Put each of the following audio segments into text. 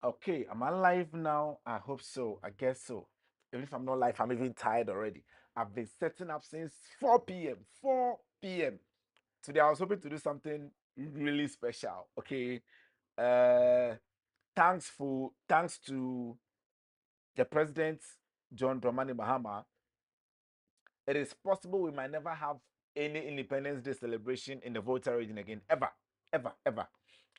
Okay, am I live now? I hope so. I guess so. Even if I'm not live, I'm even tired already. I've been setting up since 4 p.m. 4 p.m. Today I was hoping to do something really special. Okay. Uh thanks to the president John Dramani Mahama, it is possible we might never have any Independence Day celebration in the Volta region again, ever, ever, ever.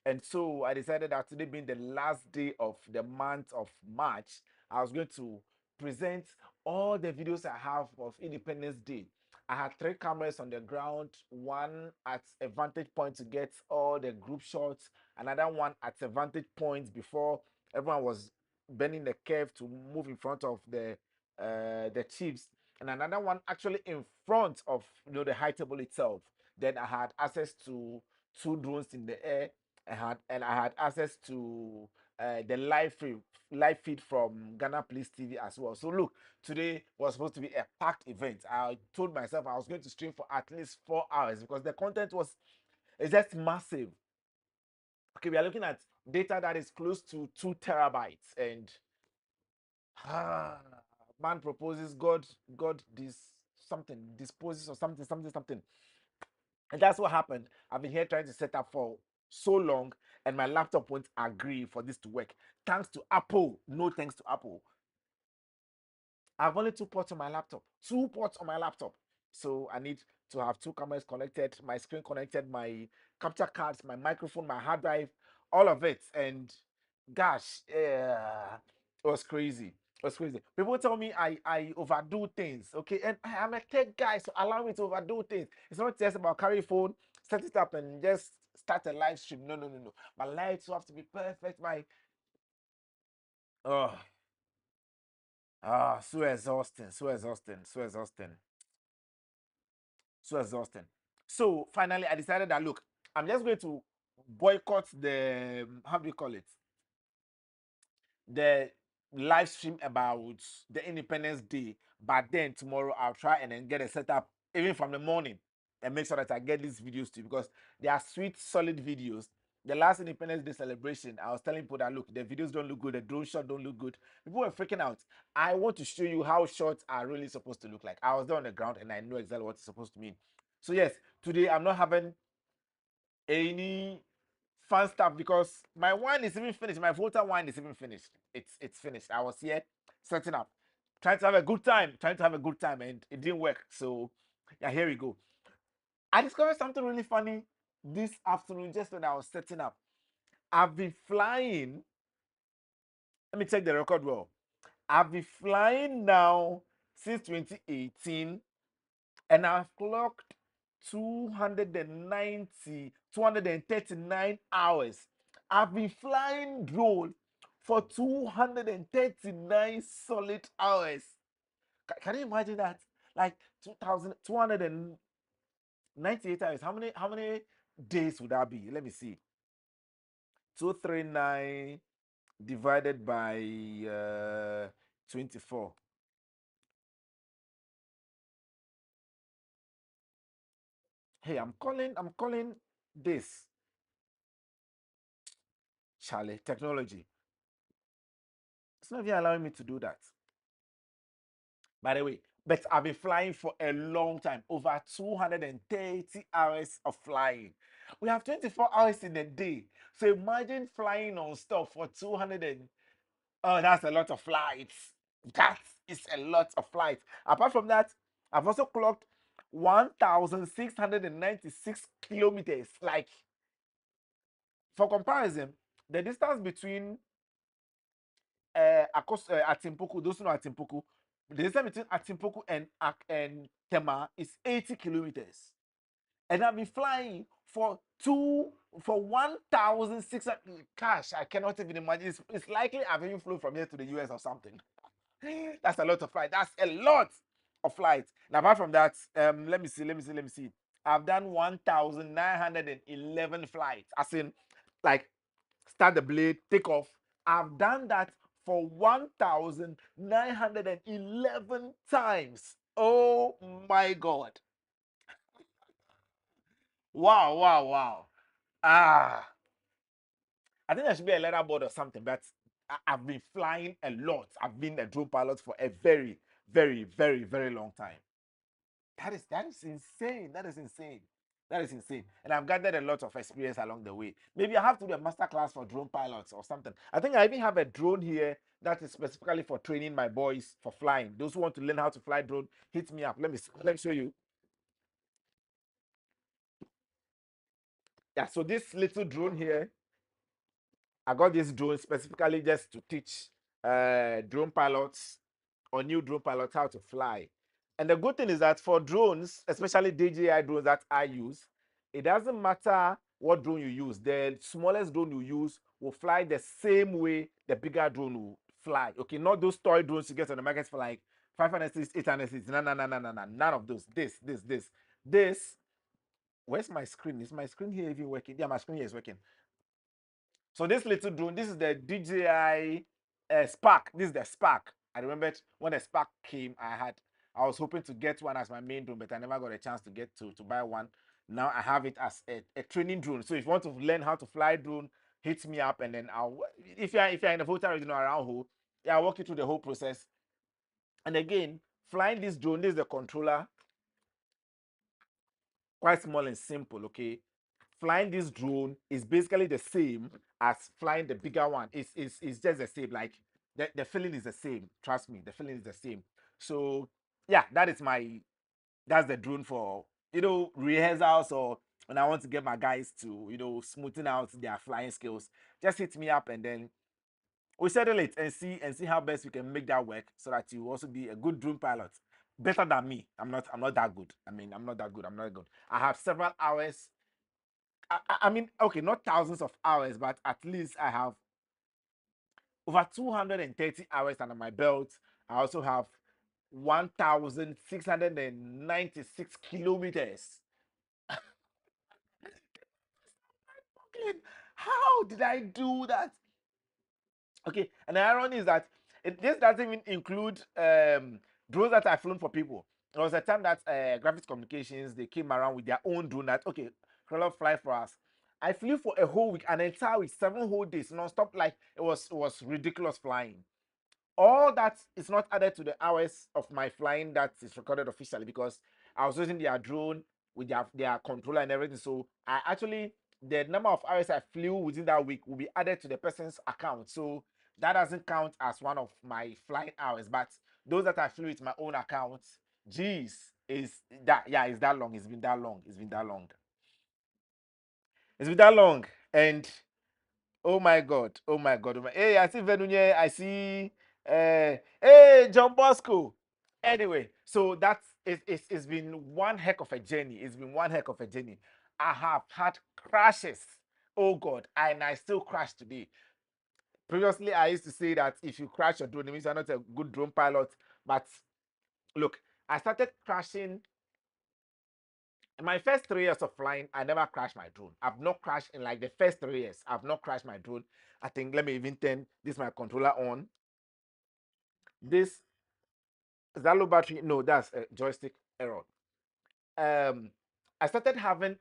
And so I decided that today being the last day of the month of March, I was going to present all the videos I have of Independence Day. I had 3 cameras on the ground, one at a vantage point to get all the group shots, another one at a vantage point before everyone was bending the curve to move in front of the chiefs, and another one actually in front of the high table itself. Then I had access to 2 drones in the air. I had access to the live feed from Ghana Police TV as well. So look, today was supposed to be a packed event. I told myself I was going to stream for at least 4 hours because the content was it's just massive. Okay, we are looking at data that is close to 2 terabytes, and ah, man proposes, God this something disposes or something. And that's what happened. I've been here trying to set up for so long, and my laptop won't agree for this to work. Thanks to Apple. No thanks to Apple. I've only 2 ports on my laptop. 2 ports on my laptop. So I need to have 2 cameras connected, my screen connected, my capture cards, my microphone, my hard drive, all of it. And gosh, it was crazy. It was crazy. People tell me I overdo things, okay? And I'm a tech guy, so allow me to overdo things. It's not just about carry phone, set it up, and just start a live stream. No, no, no, no. My lights have to be perfect. My oh so exhausting, so exhausting, so exhausting. So exhausting. So finally, I decided that look, I'm just going to boycott the how do you call it? The live stream about the Independence Day. But then tomorrow I'll try and then get a setup even from the morning and make sure that I get these videos to you because they are sweet, solid videos. The last Independence Day celebration, I was telling people that look, the videos don't look good, the drone shot don't look good. People were freaking out. I want to show you how shots are really supposed to look like. I was there on the ground and I know exactly what it's supposed to mean. So yes, today I'm not having any fun stuff because my wine is even finished. My Volta wine is even finished. It's finished. I was here setting up, trying to have a good time, and it didn't work. So yeah, here we go. I discovered something really funny this afternoon just when I was setting up. I've been flying. Let me check the record well. I've been flying now since 2018, and I've clocked 239 hours. I've been flying drone for 239 solid hours. Can you imagine that? Like 2,298 hours. How many days would that be? Let me see. 239 divided by 24. Hey, I'm calling this Charlie technology. It's not even allowing me to do that. By the way, but I've been flying for a long time, over 230 hours of flying. We have 24 hours in a day. So imagine flying non-stop for 200 and oh, that's a lot of flights. That is a lot of flights. Apart from that, I've also clocked 1,696 kilometers. Like, for comparison, the distance between Atimpoku, those who know Atimpoku, the distance between Atimpoku and Tema is 80 kilometers. And I've been flying for 1,600 cash. I cannot even imagine. It's likely I've even flown from here to the US or something. That's a lot of flight. That's a lot of flights. Now, apart from that, let me see. I've done 1,911 flights. As in, like, start the blade, take off. I've done that for 1,911 times. Oh my God. Wow, wow, wow. Ah, I think there should be a letter board or something, but I've been flying a lot. I've been a drone pilot for a very, very, very, very long time. That is insane. That is insane. That is insane. And I've gathered a lot of experience along the way. Maybe I have to do a master class for drone pilots or something. I think I even have a drone here that is specifically for training my boys for flying. Those who want to learn how to fly drone, hit me up. Let me show you. Yeah, so this little drone here, I got this drone specifically just to teach drone pilots or new drone pilots how to fly. And the good thing is that for drones, especially DJI drones that I use, it doesn't matter what drone you use. The smallest drone you use will fly the same way the bigger drone will fly. Okay, not those toy drones you get on the market for like 500 cc, 800 cc. No, no, no, no, no, no. None of those. This. Where's my screen? Is my screen here even working? Yeah, my screen here is working. So this little drone, this is the DJI Spark. This is the Spark. I remembered when the Spark came, I was hoping to get one as my main drone, but I never got a chance to get to buy one. Now I have it as a training drone. So if you want to learn how to fly drone, hit me up, and then if you're in the Volta region or around Ho, yeah, I'll walk you through the whole process. And again, flying this drone, this is the controller, quite small and simple. Okay, flying this drone is basically the same as flying the bigger one. It's just the same. Like the feeling is the same. Trust me, the feeling is the same. So yeah, that's the drone for rehearsals, or when I want to get my guys to smoothen out their flying skills. Just hit me up, and then we settle it and see how best we can make that work, so that you also be a good drone pilot. Better than me. I'm not that good. I mean, I'm not that good. I'm not good. I have several hours. I mean, okay, not thousands of hours, but at least I have over 230 hours under my belt. I also have 1,696 kilometers. How did I do that? Okay, and the irony is that this doesn't even include drones that I've flown for people. There was a time that Graphics Communications, they came around with their own drone that, okay, Color fly for us. I flew for a whole week, an entire week, 7 whole days, non-stop. Like it was ridiculous flying. All that is not added to the hours of my flying that is recorded officially, because I was using their drone with their controller and everything. So I actually, the number of hours I flew within that week will be added to the person's account. So that doesn't count as one of my flying hours. But those that I flew with my own account, geez, is that, yeah, it's that long. It's been that long. It's been that long. It's been that long. And oh my God. Oh my God. Hey, I see Venunye. I see. Hey, John Bosco. Anyway, so it's been one heck of a journey. It's been one heck of a journey. I have had crashes. Oh God, and I still crash today. Previously, I used to say that if you crash your drone, it means you're not a good drone pilot. But look, I started crashing in my first 3 years of flying. I never crashed my drone. I've not crashed in like the first 3 years. I've not crashed my drone. I think, let me even turn this my controller on. This is that low battery. No, that's a joystick error. Um, I started having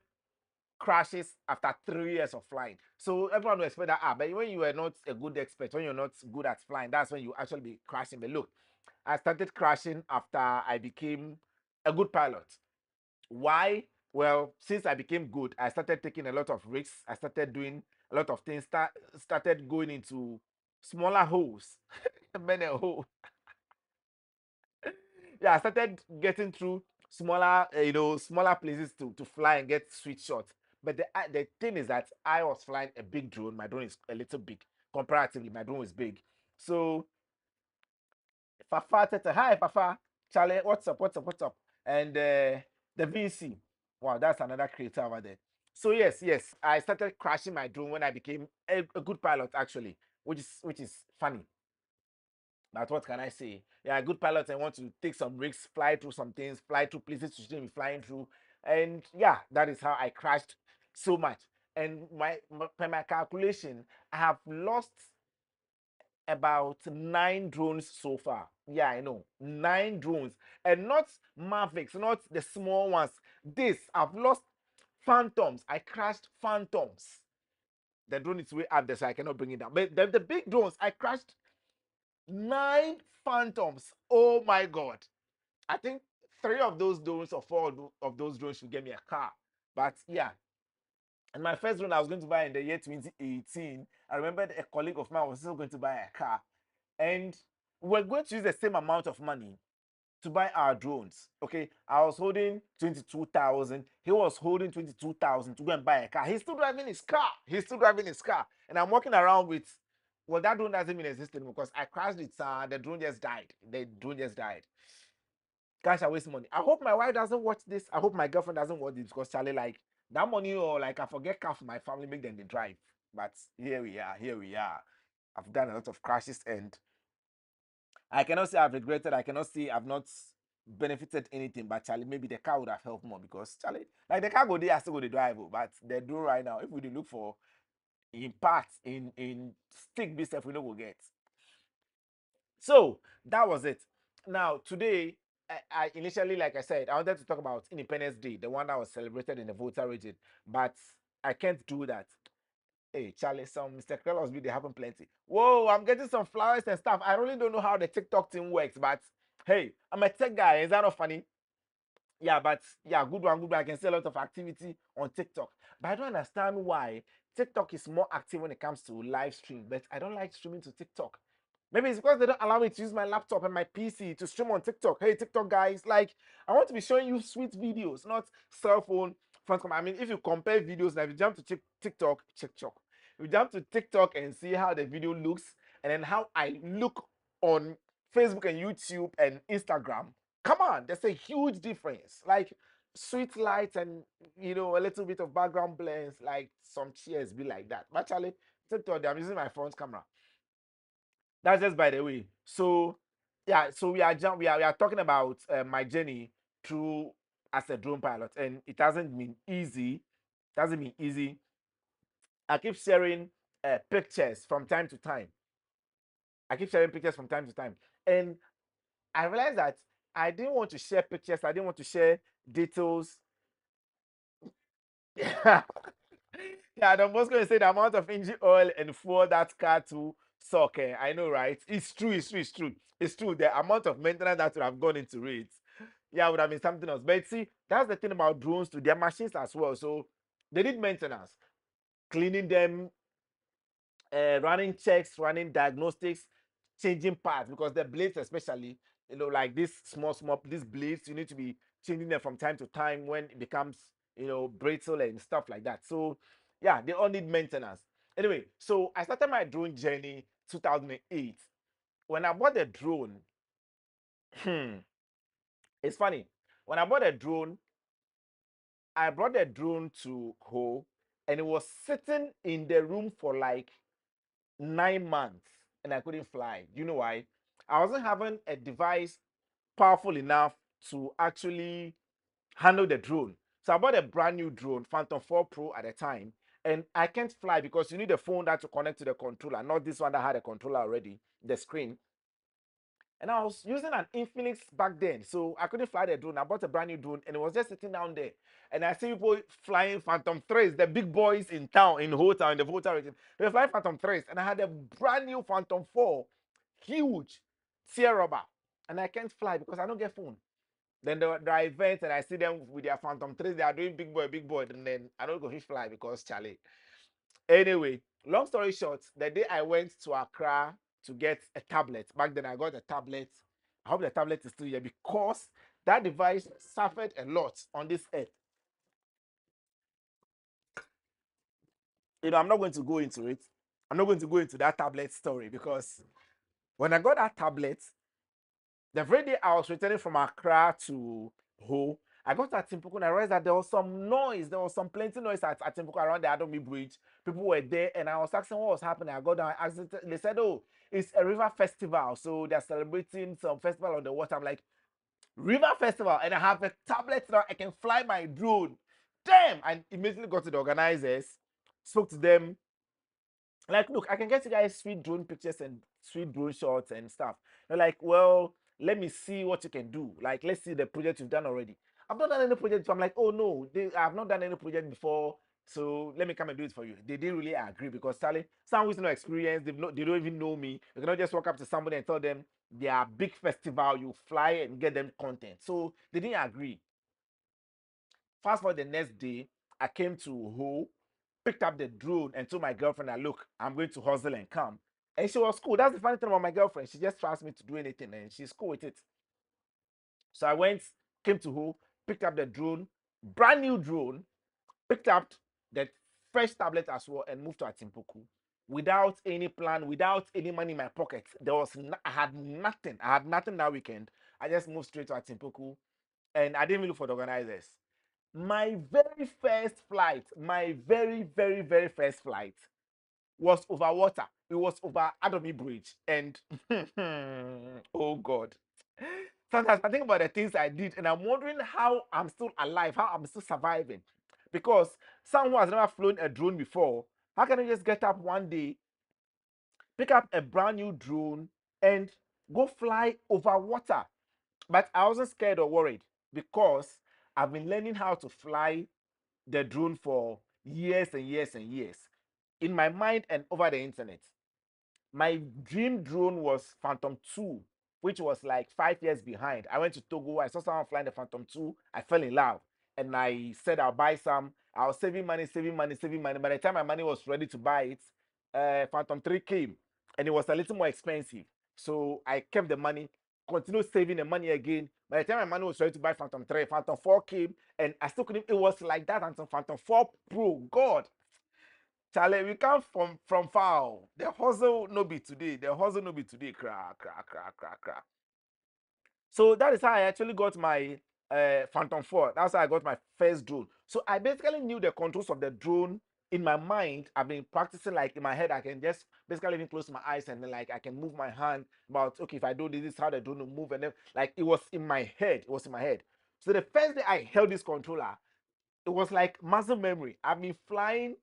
crashes after 3 years of flying. So everyone will expect that, but when you are not a good expert, when you're not good at flying, that's when you actually be crashing. But look, I started crashing after I became a good pilot. Why? Well, since I became good, I started taking a lot of risks. I started doing a lot of things. Started going into smaller holes, many holes. Yeah, I started getting through smaller, smaller places to fly and get sweet shots. But the thing is that I was flying a big drone. My drone is a little big comparatively. My drone is big, so Fafa Tete, hi Fafa, Charlie, what's up, what's up, and the VC. Wow, that's another creator over there. So yes, I started crashing my drone when I became a good pilot, actually, which is funny. But what can I say? Yeah, a good pilot. I want to take some risks, fly through some things, fly through places you shouldn't be flying through. And yeah, that is how I crashed so much. And by my calculation, I have lost about 9 drones so far. Yeah, I know. 9 drones. And not Mavics, not the small ones. I've lost Phantoms. I crashed Phantoms. The drone is way up there, so I cannot bring it down. But the big drones, I crashed 9 Phantoms. Oh my god! I think 3 of those drones or 4 of those drones should get me a car. But yeah, and my first drone I was going to buy in the year 2018. I remember a colleague of mine was still going to buy a car, and we're going to use the same amount of money to buy our drones. Okay, I was holding 22,000. He was holding 22,000 to go and buy a car. He's still driving his car. He's still driving his car, and I'm walking around with. Well, that drone doesn't even exist anymore because I crashed it. The drone just died. The drone just died. Cash I waste money. I hope my wife doesn't watch this. I hope my girlfriend doesn't watch this because Charlie, like that money or like I forget car for my family, make them they drive. But here we are. Here we are. I've done a lot of crashes and I cannot say I've regretted. I cannot say I've not benefited anything. But Charlie, maybe the car would have helped more because Charlie, like the car go there, I still go to drive. But they do right now. If we do look for in parts in stick business, we don't go get. So that was it. Now today, I initially, like I said, I wanted to talk about Independence Day, the one that was celebrated in the Volta region, but I can't do that. Hey, Charlie, some Mr. Krellos video happen plenty. Whoa, I'm getting some flowers and stuff. I really don't know how the TikTok thing works, but hey, I'm a tech guy. Is that not funny? Yeah, but yeah, good one, good one. I can see a lot of activity on TikTok, but I don't understand why TikTok is more active when it comes to live stream. But I don't like streaming to TikTok. Maybe it's because they don't allow me to use my laptop and my PC to stream on TikTok. Hey, TikTok guys, like I want to be showing you sweet videos, not cell phone. I mean, if you compare videos, now if you jump to TikTok, if you jump to TikTok and see how the video looks, and then how I look on Facebook and YouTube and Instagram, come on, there's a huge difference. Like sweet lights and a little bit of background blends, like some cheers be like that. But actually, TikTok, I'm using my front camera. That's just by the way. So yeah, so we are talking about my journey through as a drone pilot, and it hasn't been easy. It hasn't been easy. I keep sharing pictures from time to time. I keep sharing pictures from time to time, and I realized that I didn't want to share pictures. I didn't want to share details. Yeah, I'm just going to say the amount of engine oil and fuel that car to suck. I know, right? It's true. It's true. It's true. It's true. The amount of maintenance that would have gone into it, yeah, would have been something else. But see, that's the thing about drones too. Their machines as well. So they need maintenance, cleaning them, running checks, running diagnostics, changing parts because the blades, especially, like this small, these blades, you need to be changing them from time to time when it becomes, brittle and stuff like that. So, yeah, they all need maintenance. Anyway, so I started my drone journey 2008. When I bought the drone, it's funny. When I bought a drone, I brought the drone to Ho, and it was sitting in the room for like 9 months and I couldn't fly. Do you know why? I wasn't having a device powerful enough to actually handle the drone. So I bought a brand new drone, Phantom 4 Pro at the time, and I can't fly because you need a phone that to connect to the controller, not this one that had a controller already, the screen. And I was using an Infinix back then, so I couldn't fly the drone. I bought a brand new drone, and it was just sitting down there. And I see people flying Phantom 3s, the big boys in town, in Volta, in the Volta region. They were flying Phantom 3s, and I had a brand new Phantom 4, huge, tear rubber. And I can't fly because I don't get phone. Then there are events, and I see them with their Phantom 3s, they are doing big boy, and then I don't go fish fly because Charlie. Anyway, long story short, the day I went to Accra to get a tablet, back then I got a tablet. I hope the tablet is still here because that device suffered a lot on this earth. I'm not going to go into it. I'm not going to go into that tablet story because when I got that tablet, the very day I was returning from Accra to Ho, I got to Timbuktu and I realized that there was some noise. There was some plenty noise at Timbuktu around the Adobe Bridge. People were there and I was asking what was happening. I got down, I asked, they said, oh, it's a river festival. So they're celebrating some festival on the water. I'm like, river festival? And I have a tablet now. I can fly my drone. Damn! I immediately got to the organizers, spoke to them, like, look, I can get you guys sweet drone pictures and sweet drone shots and stuff. They're like, well, let me see what you can do. Like, let's see the project you've done already. I've not done any project. So I'm like, oh no, I've not done any project before. So let me come and do it for you. They didn't really agree because Sally, someone who's no experience, they don't even know me. You cannot just walk up to somebody and tell them they are big festival, you fly and get them content. So they didn't agree. Fast forward the next day, I came to Ho, picked up the drone and told my girlfriend that look, I'm going to hustle and come. And she was cool. That's the funny thing about my girlfriend. She just trusts me to do anything and she's cool with it. So I went, came to Ho, picked up the drone, brand new drone, picked up the fresh tablet as well and moved to Atimpoku without any plan, without any money in my pocket. I had nothing. I had nothing that weekend. I just moved straight to Atimpoku and I didn't even look for the organizers. My very first flight, my very first flight was over water. It was over Adobe Bridge. And oh God. Sometimes I think about the things I did and I'm wondering how I'm still alive, how I'm still surviving. Because someone who has never flown a drone before, how can I just get up one day, pick up a brand new drone, and go fly over water? But I wasn't scared or worried because I've been learning how to fly the drone for years and years and years in my mind and over the internet. My dream drone was Phantom 2, which was like 5 years behind. I went to Togo, I saw someone flying the Phantom 2, I fell in love. And I said I'll buy some. I was saving money, saving money, saving money. By the time my money was ready to buy it, Phantom 3 came and it was a little more expensive. So I kept the money, continued saving the money again. By the time my money was ready to buy Phantom 3, Phantom 4 came, and I still couldn't. It was like that until Phantom 4 Pro. God, Charlie, we come from far. The hustle no be today. The hustle no be today. Crack, crack, crack, crack, crack. So that is how I actually got my Phantom 4. That's how I got my first drone. So I basically knew the controls of the drone in my mind. I've been practicing like in my head. I can just basically even close my eyes and then like I can move my hand about okay if I do this, this is how the drone will move and then like it was in my head. It was in my head. So the first day I held this controller, it was like muscle memory. I've been flying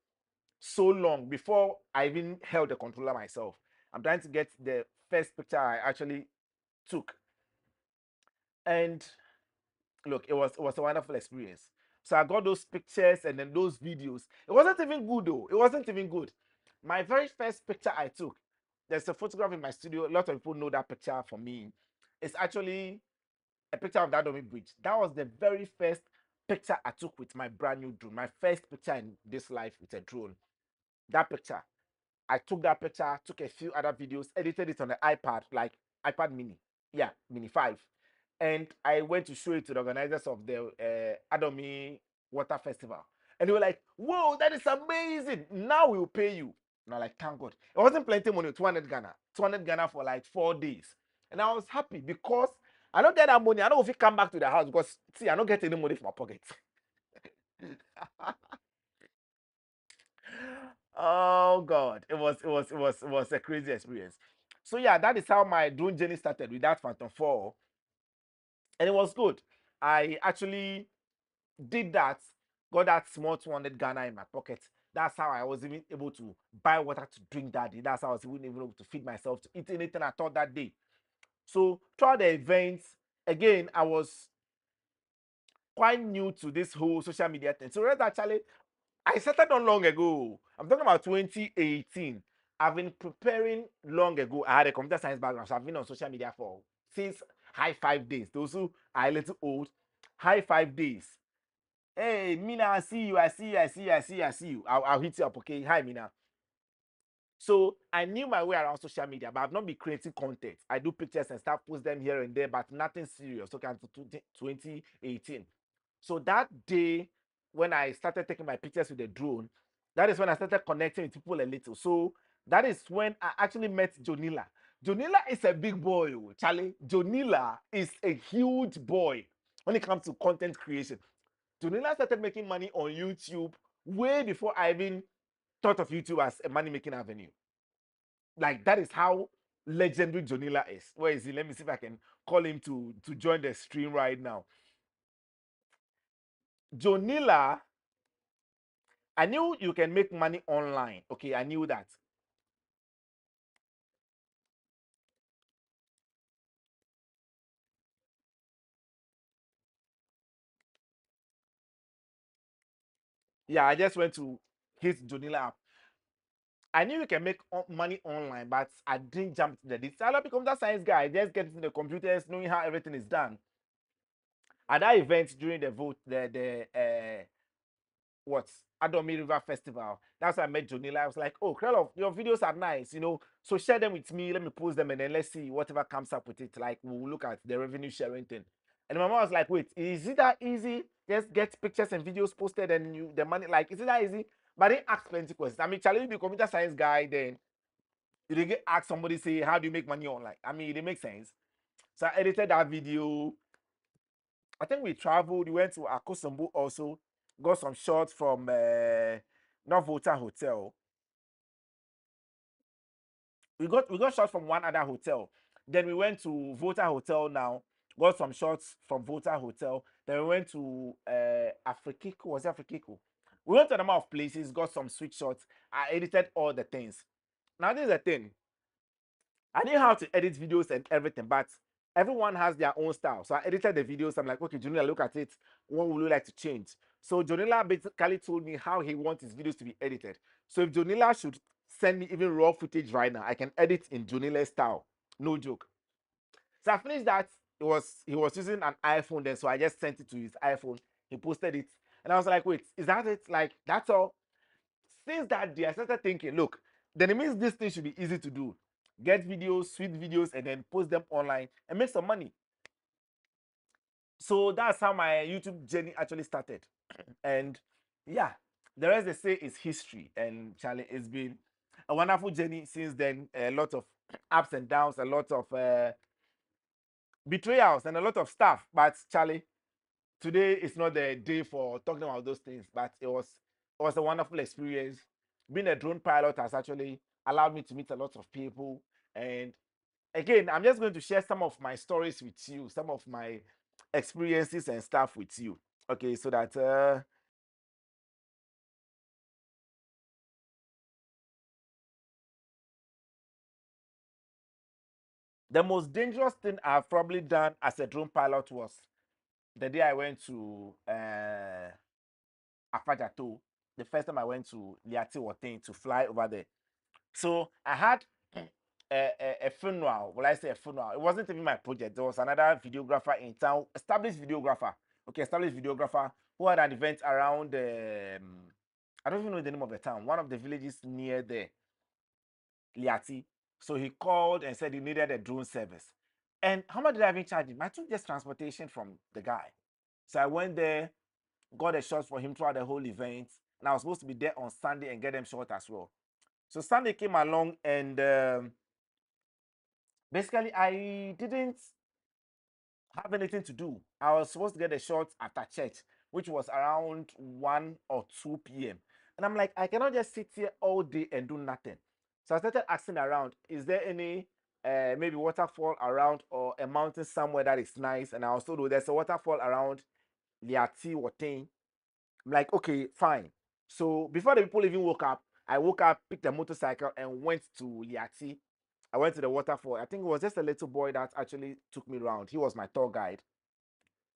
so long before I even held the controller myself. I'm trying to get the first picture I actually took. And look, it was a wonderful experience. So I got those pictures and then those videos. It wasn't even good though. It wasn't even good. My very first picture I took, there's a photograph in my studio. A lot of people know that picture for me. It's actually a picture of that Domi Bridge. That was the very first picture I took with my brand new drone. My first picture in this life with a drone. That picture. I took that picture, took a few other videos, edited it on the iPad, like iPad Mini. Yeah, Mini 5. And I went to show it to the organizers of the Adomi Water Festival. And they were like, whoa, that is amazing. Now we'll pay you. And I'm like, thank God. It wasn't plenty money, 200 Ghana. 200 Ghana for like 4 days. And I was happy because I don't get that money. I don't know if you come back to the house because, see, I don't get any money from my pocket. Oh God, it was a crazy experience. So yeah, that is how my drone journey started with that Phantom 4, and it was good. I actually did that, got that small 200 Ghana in my pocket. That's how I was even able to buy water to drink that day. That's how I was even able to feed myself, to eat anything I thought that day. So throughout the events, again, I was quite new to this whole social media thing. So that's actually I started on long ago. I'm talking about 2018. I've been preparing long ago. I had a computer science background, so I've been on social media for since high 5 days. Those who are a little old, high 5 days. Hey, Mina, I see you, I see you, I see you, I see you, I see you. I'll hit you up, okay? Hi, Mina. So I knew my way around social media, but I've not been creating content. I do pictures and stuff, post them here and there, but nothing serious. Okay, until 2018. So that day, when I started taking my pictures with the drone, that is when I started connecting with people a little. So that is when I actually met Jonila. Jonila is a big boy, oh, Charlie. Jonila is a huge boy when it comes to content creation. Jonila started making money on YouTube way before I even thought of YouTube as a money making avenue. Like that is how legendary Jonila is. Where is he? Let me see if I can call him to join the stream right now. Jonila, I knew you can make money online. Okay, I knew that. Yeah, I just went to hit Jonila app. I knew you can make money online, but I didn't jump to the details. I don't become that science guy. I just get into the computers, knowing how everything is done. At that event during the vote, the what Adomi River Festival. That's why I met Jonila. I was like, oh, Krelov, your videos are nice, So share them with me. Let me post them and then let's see whatever comes up with it. Like we'll look at the revenue sharing thing. And my mom was like, wait, is it that easy? Just get pictures and videos posted and the money, like, is it that easy? But they ask plenty questions. I mean, Charlie, the computer science guy, then you didn't ask somebody say, how do you make money online? I mean, it makes sense. So I edited that video. I think we traveled. We went to Akosombo also. Got some shots from Novota Hotel. We got shots from one other hotel. Then we went to Vota Hotel now. Got some shots from Vota Hotel. Then we went to Afrikiko. Was it Afrikiko? We went to a number of places. Got some sweet shots. I edited all the things. Now this is the thing. I knew how to edit videos and everything, but everyone has their own style. So I edited the videos. I'm like, okay, Junila, look at it. What would you like to change? So Junila basically told me how he wants his videos to be edited. So if Junila should send me even raw footage right now, I can edit in Junila's style. No joke. So I finished that. He was using an iPhone then, so I just sent it to his iPhone. He posted it, and I was like, wait, is that it? Like that's all? Since that day, I started thinking, look, then it means this thing should be easy to do. Get videos, sweet videos, and then post them online and make some money. So that's how my YouTube journey actually started. And yeah, the rest they say is history. And Charlie, it's been a wonderful journey since then. A lot of ups and downs, a lot of betrayals, and a lot of stuff. But Charlie, today is not the day for talking about those things, but it was a wonderful experience. Being a drone pilot has actually allowed me to meet a lot of people. And again, I'm just going to share some of my stories with you, some of my experiences and stuff with you. Okay, so that the most dangerous thing I've probably done as a drone pilot was the day I went to Afajato. The first time I went to Liati Watin to fly over there. So I had a funeral. Well, I say a funeral. It wasn't even my project. There was another videographer in town, established videographer. Okay, established videographer who had an event around. I don't even know the name of the town. One of the villages near there, Liati. So he called and said he needed a drone service. And how much did I even charge him? I took just transportation from the guy. So I went there, got a shot for him throughout the whole event, and I was supposed to be there on Sunday and get them shot as well. So Sunday came along and basically I didn't have anything to do. I was supposed to get a shot after church, which was around 1 or 2 p.m. And I'm like, I cannot just sit here all day and do nothing. So I started asking around, is there any maybe waterfall around or a mountain somewhere that is nice? And I also know there's a waterfall around Liati Watin. I'm like, okay, fine. So before the people even woke up, I woke up, picked a motorcycle, and went to Liati. I went to the waterfall. I think it was just a little boy that actually took me around. He was my tour guide.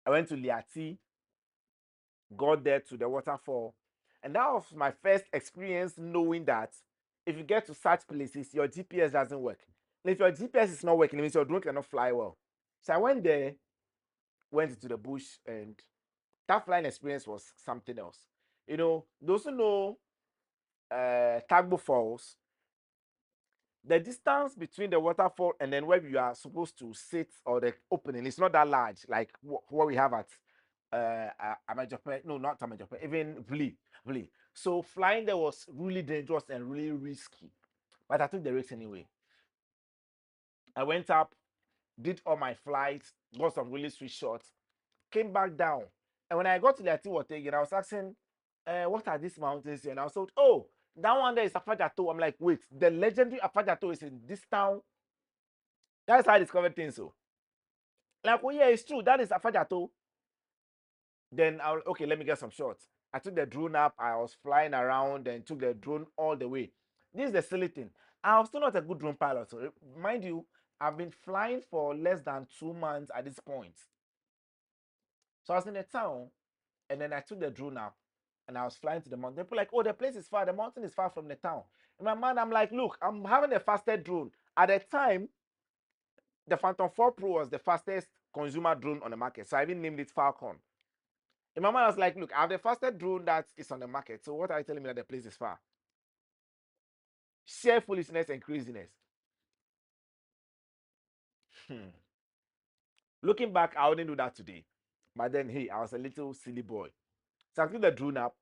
I went to Liati, got there to the waterfall, and that was my first experience knowing that if you get to such places, your GPS doesn't work. And if your GPS is not working, it means your drone cannot fly well. So I went there, went into the bush, and that flying experience was something else. Those who know Tagbo Falls, the distance between the waterfall and then where you are supposed to sit or the opening is not that large, like what we have at Amajope. No, not Amajope, even Vli. So flying there was really dangerous and really risky. But I took the risk anyway. I went up, did all my flights, got some really sweet shots, came back down. And when I got to the Atiwote again, I was asking, what are these mountains here? And I was told, oh, that one there is Afajato. I'm like, wait, the legendary Afajato is in this town. That's how I discovered things. So, like, oh, yeah, it's true. That is Afajato. Then okay, let me get some shots. I took the drone up. I was flying around and took the drone all the way. This is the silly thing. I was still not a good drone pilot. So, mind you, I've been flying for less than 2 months at this point. So I was in the town and then I took the drone up. and I was flying to the mountain. People were like, oh, the place is far. The mountain is far from the town. In my mind, I'm like, look, I'm having a fastest drone. At the time, the Phantom 4 Pro was the fastest consumer drone on the market. So I even named it Falcon. In my mind, I was like, look, I have the fastest drone that is on the market. So what are you telling me that the place is far? Sheer foolishness and craziness. Hmm. Looking back, I wouldn't do that today. But then, hey, I was a little silly boy. So I took the drone up,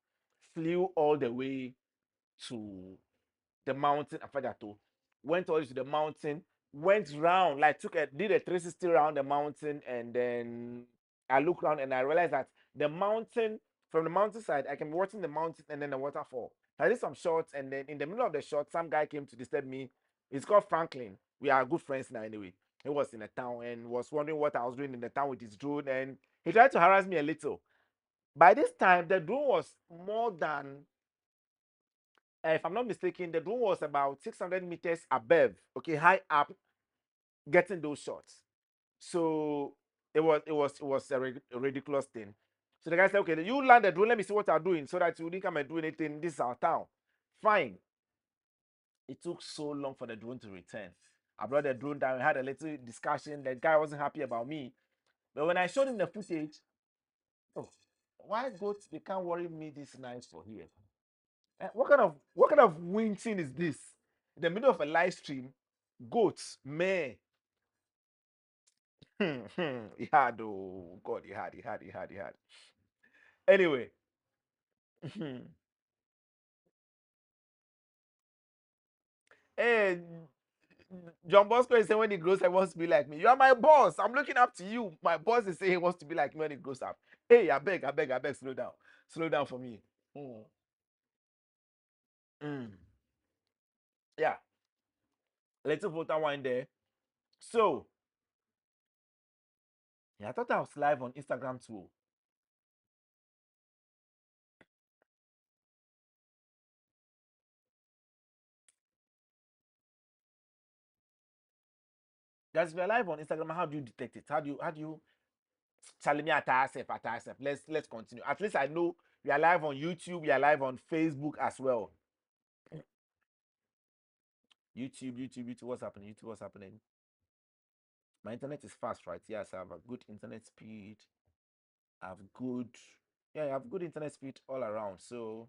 flew all the way to the mountain Afagato, went all the way to the mountain, went round, like did a 360 around the mountain, and then I looked around and I realized that the mountain, from the mountainside, I can be watching the mountain and then the waterfall. I did some shots, and then in the middle of the shot, some guy came to disturb me. It's called Franklin. We are good friends now anyway. He was in the town and was wondering what I was doing in the town with his drone, and he tried to harass me a little. By this time, the drone was more than, if I'm not mistaken, the drone was about 600 meters above, okay, high up, getting those shots. So it was a ridiculous thing. So the guy said, okay, you land the drone, let me see what you're doing so that you didn't come and do anything. This is our town. Fine. It took so long for the drone to return. I brought the drone down, we had a little discussion. The guy wasn't happy about me. But when I showed him the footage, oh, why goats they can't worry me this nice for here? What kind of winching is this? In the middle of a live stream, goats, man. He had, oh God, he had. Anyway, hey, John Bosco is saying when he grows up, he wants to be like me. You are my boss. I'm looking up to you. My boss is saying he wants to be like me when he grows up. Hey, I beg, slow down. Slow down for me. Mm. Mm. Yeah, little photo one there. So, yeah, I thought I was live on Instagram too. Guys, if you're live on Instagram, how do you detect it? How do you Charlie me at ourselves. Let's continue. At least I know we are live on YouTube, we are live on Facebook as well. YouTube, what's happening? YouTube, what's happening? My internet is fast, right? Yes, I have a good internet speed. I have good, yeah, I have good internet speed all around. So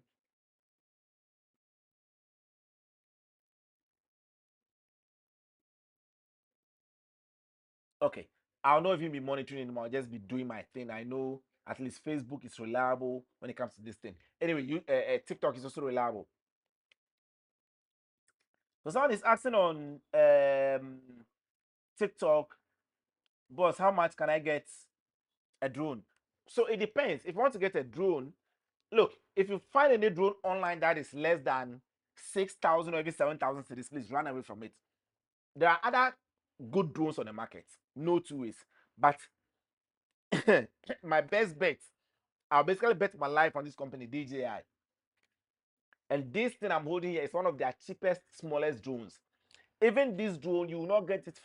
okay, I'll not even be monitoring anymore. I'll just be doing my thing. I know at least Facebook is reliable when it comes to this thing. Anyway, TikTok is also reliable. So someone is asking on TikTok, boss, how much can I get a drone? So it depends. If you want to get a drone, look, if you find any drone online that is less than 6,000 or even 7,000 cities, please run away from it. There are other good drones on the market, no two ways. But my best bet, I'll basically bet my life on this company, DJI. And this thing I'm holding here is one of their cheapest, smallest drones. Even this drone, you will not get this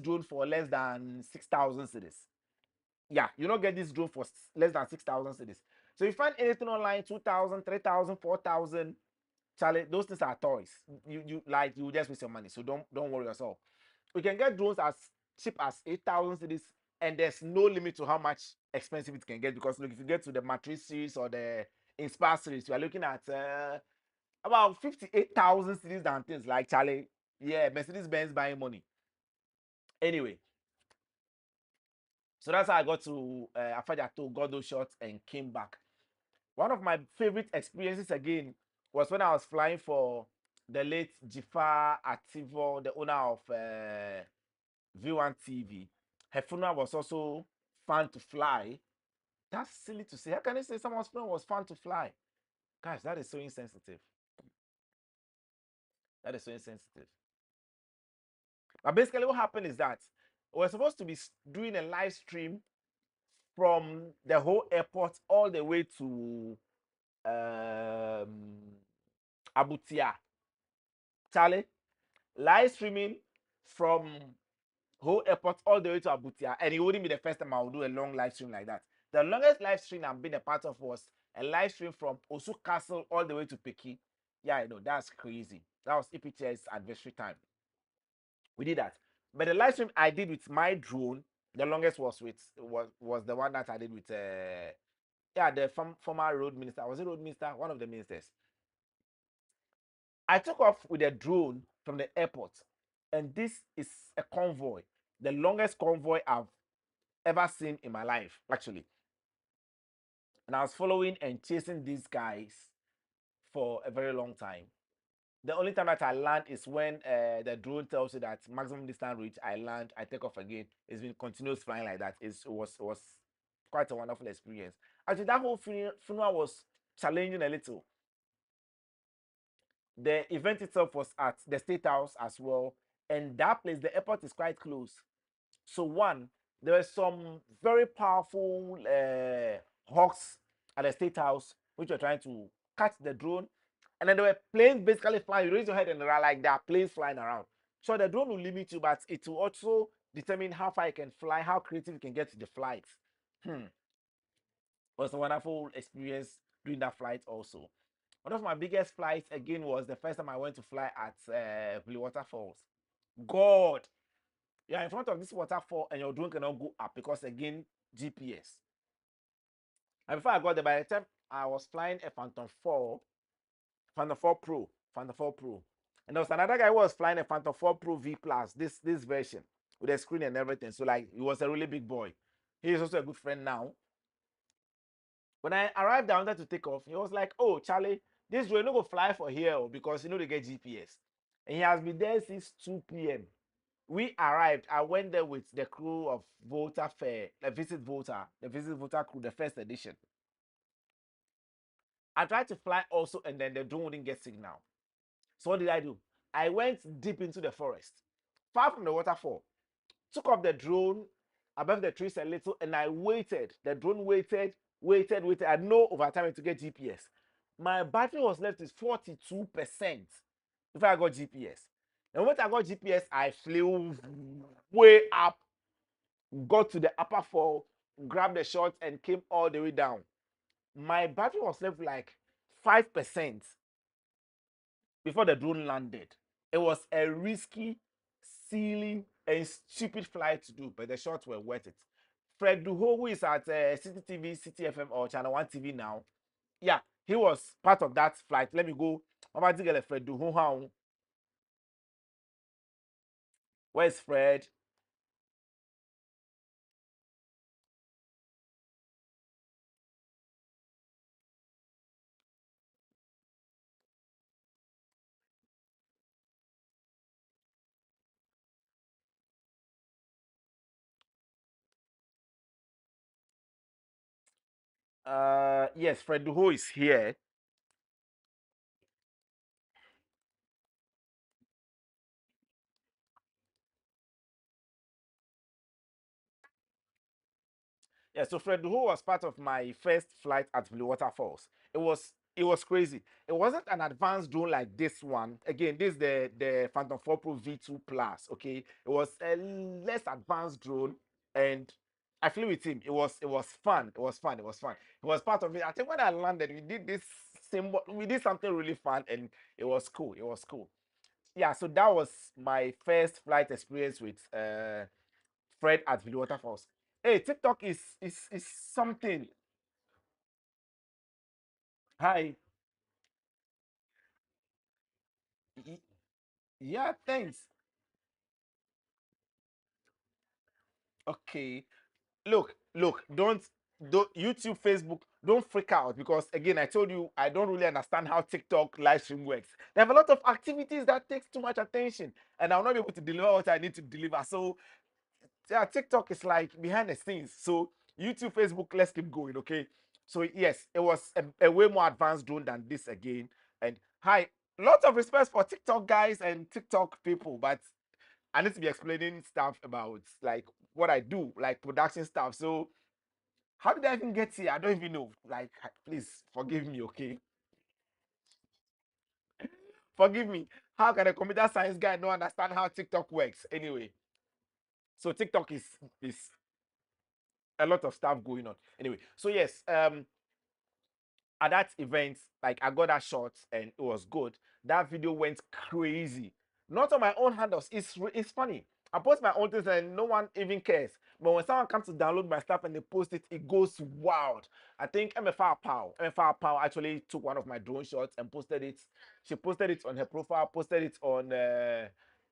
drone for less than 6,000 cities. Yeah, you don't get this drone for less than 6,000 cities. So if you find anything online, 2,000, 3,000, 4,000, Charlie, those things are toys. You just waste your money. So don't worry yourself. We can get drones as cheap as 8,000 cities, and there's no limit to how much expensive it can get. Because look, if you get to the Matrix series or the Inspire series, you are looking at about 58,000 cities and things like Charlie. Yeah, Mercedes Benz buying money. Anyway, so that's how I got to Afajato, got those shots, and came back. One of my favorite experiences again was when I was flying for the late Jifar Ativo, the owner of V1 TV. Her funeral was also fun to fly. That's silly to say. How can you say someone's funeral was fun to fly? Gosh, that is so insensitive. That is so insensitive. But basically, what happened is that we're supposed to be doing a live stream from the whole airport all the way to Abutia. Charlie, live streaming from whole airport all the way to Abutia, and it wouldn't be the first time I would do a long live stream like that. The longest live stream I've been a part of was a live stream from Osu Castle all the way to Peki. Yeah, I know that's crazy. That was EPTS anniversary time. We did that. But the live stream I did with my drone, the longest was the one that I did with yeah, the former road minister. Was it road minister? One of the ministers. I took off with a drone from the airport, and this is a convoy, the longest convoy I've ever seen in my life, actually. And I was following and chasing these guys for a very long time. The only time that I land is when the drone tells you that maximum distance reach. I land, I take off again. It's been continuous flying like that. It was quite a wonderful experience. Actually, that whole funeral was challenging a little. The event itself was at the State House as well, and that place, the airport is quite close. So one, there were some very powerful hawks at the State House, which were trying to catch the drone, and then there were planes basically flying. You raise your head and there are like there are planes flying around. So the drone will limit you, but it will also determine how far you can fly, how creative you can get to the flight. Hmm. It was a wonderful experience doing that flight also. One of my biggest flights again was the first time I went to fly at Blue Waterfalls. God, you're in front of this waterfall and your drone cannot go up because again GPS. And before I got there, by the time I was flying a Phantom 4, Phantom 4 Pro, Phantom 4 Pro, and there was another guy who was flying a Phantom 4 Pro V Plus, this version with a screen and everything. So like he was a really big boy. He is also a good friend now. When I arrived down there to take off, he was like, "Oh, Charlie, this drone no go fly for here because you know they get GPS." And he has been there since 2 p.m. We arrived. I went there with the crew of Volta Fair, the Visit Volta crew, the first edition. I tried to fly also, and then the drone wouldn't get signal. So what did I do? I went deep into the forest, far from the waterfall, took off the drone above the trees a little, and I waited. The drone waited. I know over time to get GPS. My battery was left with 42% before I got GPS. And when I got GPS, I flew way up, got to the upper fall, grabbed the shot, and came all the way down. My battery was left like 5% before the drone landed. It was a risky, silly, and stupid flight to do, but the shots were worth it. Fred Duho, who is at City TV, City FM, or Channel One TV now, yeah, he was part of that flight. Let me go. I'm about to get a Fred Duho. Where's Fred? Yes, Fred Duho is here. Yeah, so Fred Duho was part of my first flight at Blue Waterfalls. It was crazy. It wasn't an advanced drone like this one. Again, this is the Phantom 4 Pro V2 Plus. Okay, it was a less advanced drone, and I flew with him. It was fun. It was fun. It was fun. It was part of it. I think when I landed, we did something really fun, and it was cool. It was cool. Yeah, so that was my first flight experience with Fred at Blue Waterfalls. Hey, TikTok is something. Hi. Y- Yeah, thanks. Okay. Look, don't YouTube, Facebook, don't freak out because again, I told you I don't really understand how TikTok live stream works. They have a lot of activities that takes too much attention, and I'll not be able to deliver what I need to deliver. So yeah, TikTok is like behind the scenes. So YouTube, Facebook, let's keep going, okay? So yes, it was a way more advanced drone than this again. And hi, lots of respect for TikTok guys and TikTok people, but I need to be explaining stuff about like what I do, like production stuff. So how did I even get here? I don't even know. Like, please forgive me, okay? Forgive me. How can a computer science guy not understand how TikTok works? Anyway, so TikTok is a lot of stuff going on. Anyway, so yes, at that event, like I got that shot and it was good. That video went crazy. Not on my own handles. It's funny. I post my own things and no one even cares. But when someone comes to download my stuff and they post it, it goes wild. I think MFR Pow actually took one of my drone shots and posted it. She posted it on her profile, posted it on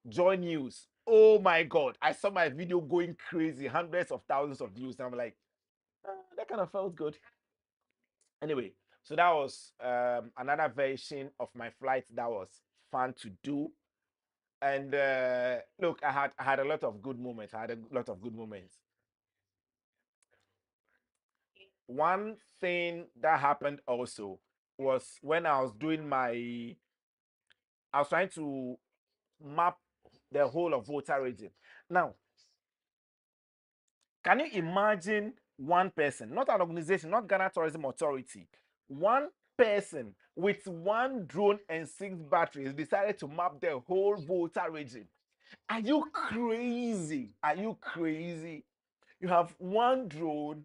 Joy News. Oh my god. I saw my video going crazy, hundreds of thousands of views. And I'm like, that kind of felt good. Anyway, so that was another version of my flight that was fun to do. And look, I had a lot of good moments. I had a lot of good moments. One thing that happened also was when I was trying to map the whole of Volta region. Now, can you imagine one person, not an organization, not Ghana Tourism Authority, one person with one drone and six batteries decided to map the whole Volta region? Are you crazy? Are you crazy? You have one drone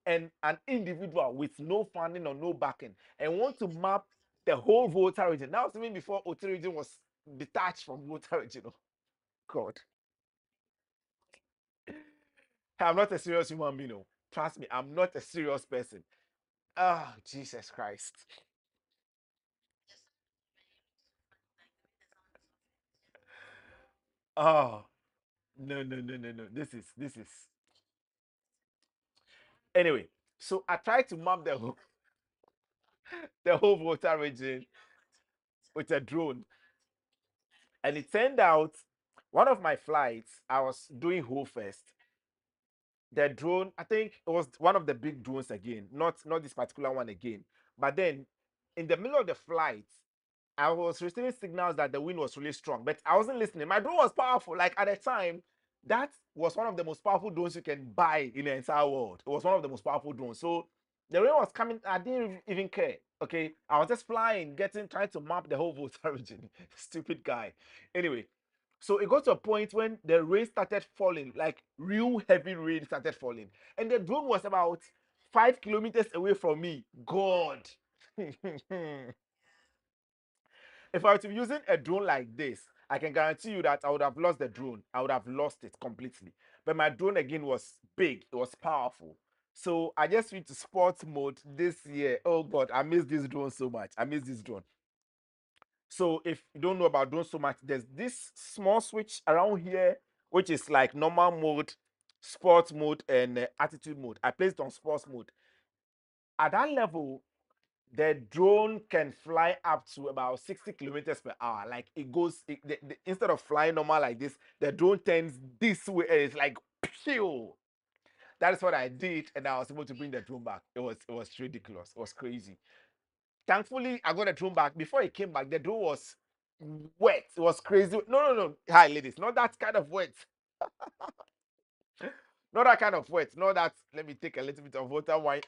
and an individual with no funding or no backing and want to map the whole Volta region. That was even before Oti region was detached from Volta region. Oh, God. I'm not a serious human being. No. Trust me, I'm not a serious person. Oh, Jesus Christ. Oh, no, no, no, no, no. This is. Anyway, so I tried to map the whole Volta region with a drone. And it turned out one of my flights, I was doing Ho first. The drone, I think it was one of the big drones again, not this particular one again. But then in the middle of the flight, I was receiving signals that the wind was really strong, but I wasn't listening. My drone was powerful. Like at the time, that was one of the most powerful drones you can buy in the entire world. It was one of the most powerful drones. So the rain was coming. I didn't even care. Okay, I was just flying, trying to map the whole Volta region. Stupid guy. Anyway, so it got to a point when the rain started falling, like real heavy rain started falling, and the drone was about 5 kilometers away from me. God. If I were to be using a drone like this, I can guarantee you that I would have lost the drone. I would have lost it completely. But my drone again was big, it was powerful. So I just switched to sports mode this year. Oh God, I miss this drone so much. I miss this drone. So if you don't know about drones so much, there's this small switch around here, which is like normal mode, sports mode, and attitude mode. I placed on sports mode. At that level, the drone can fly up to about 60 kilometers per hour. Like it goes, instead of flying normal like this, the drone turns this way and it's like pew. That is what I did, and I was able to bring the drone back. It was ridiculous. It was crazy. Thankfully, I got the drone back. Before it came back, the drone was wet. It was crazy. No, no, no. Hi, ladies. Not that kind of wet. Not that kind of wet. Not that. Let me take a little bit of water wine.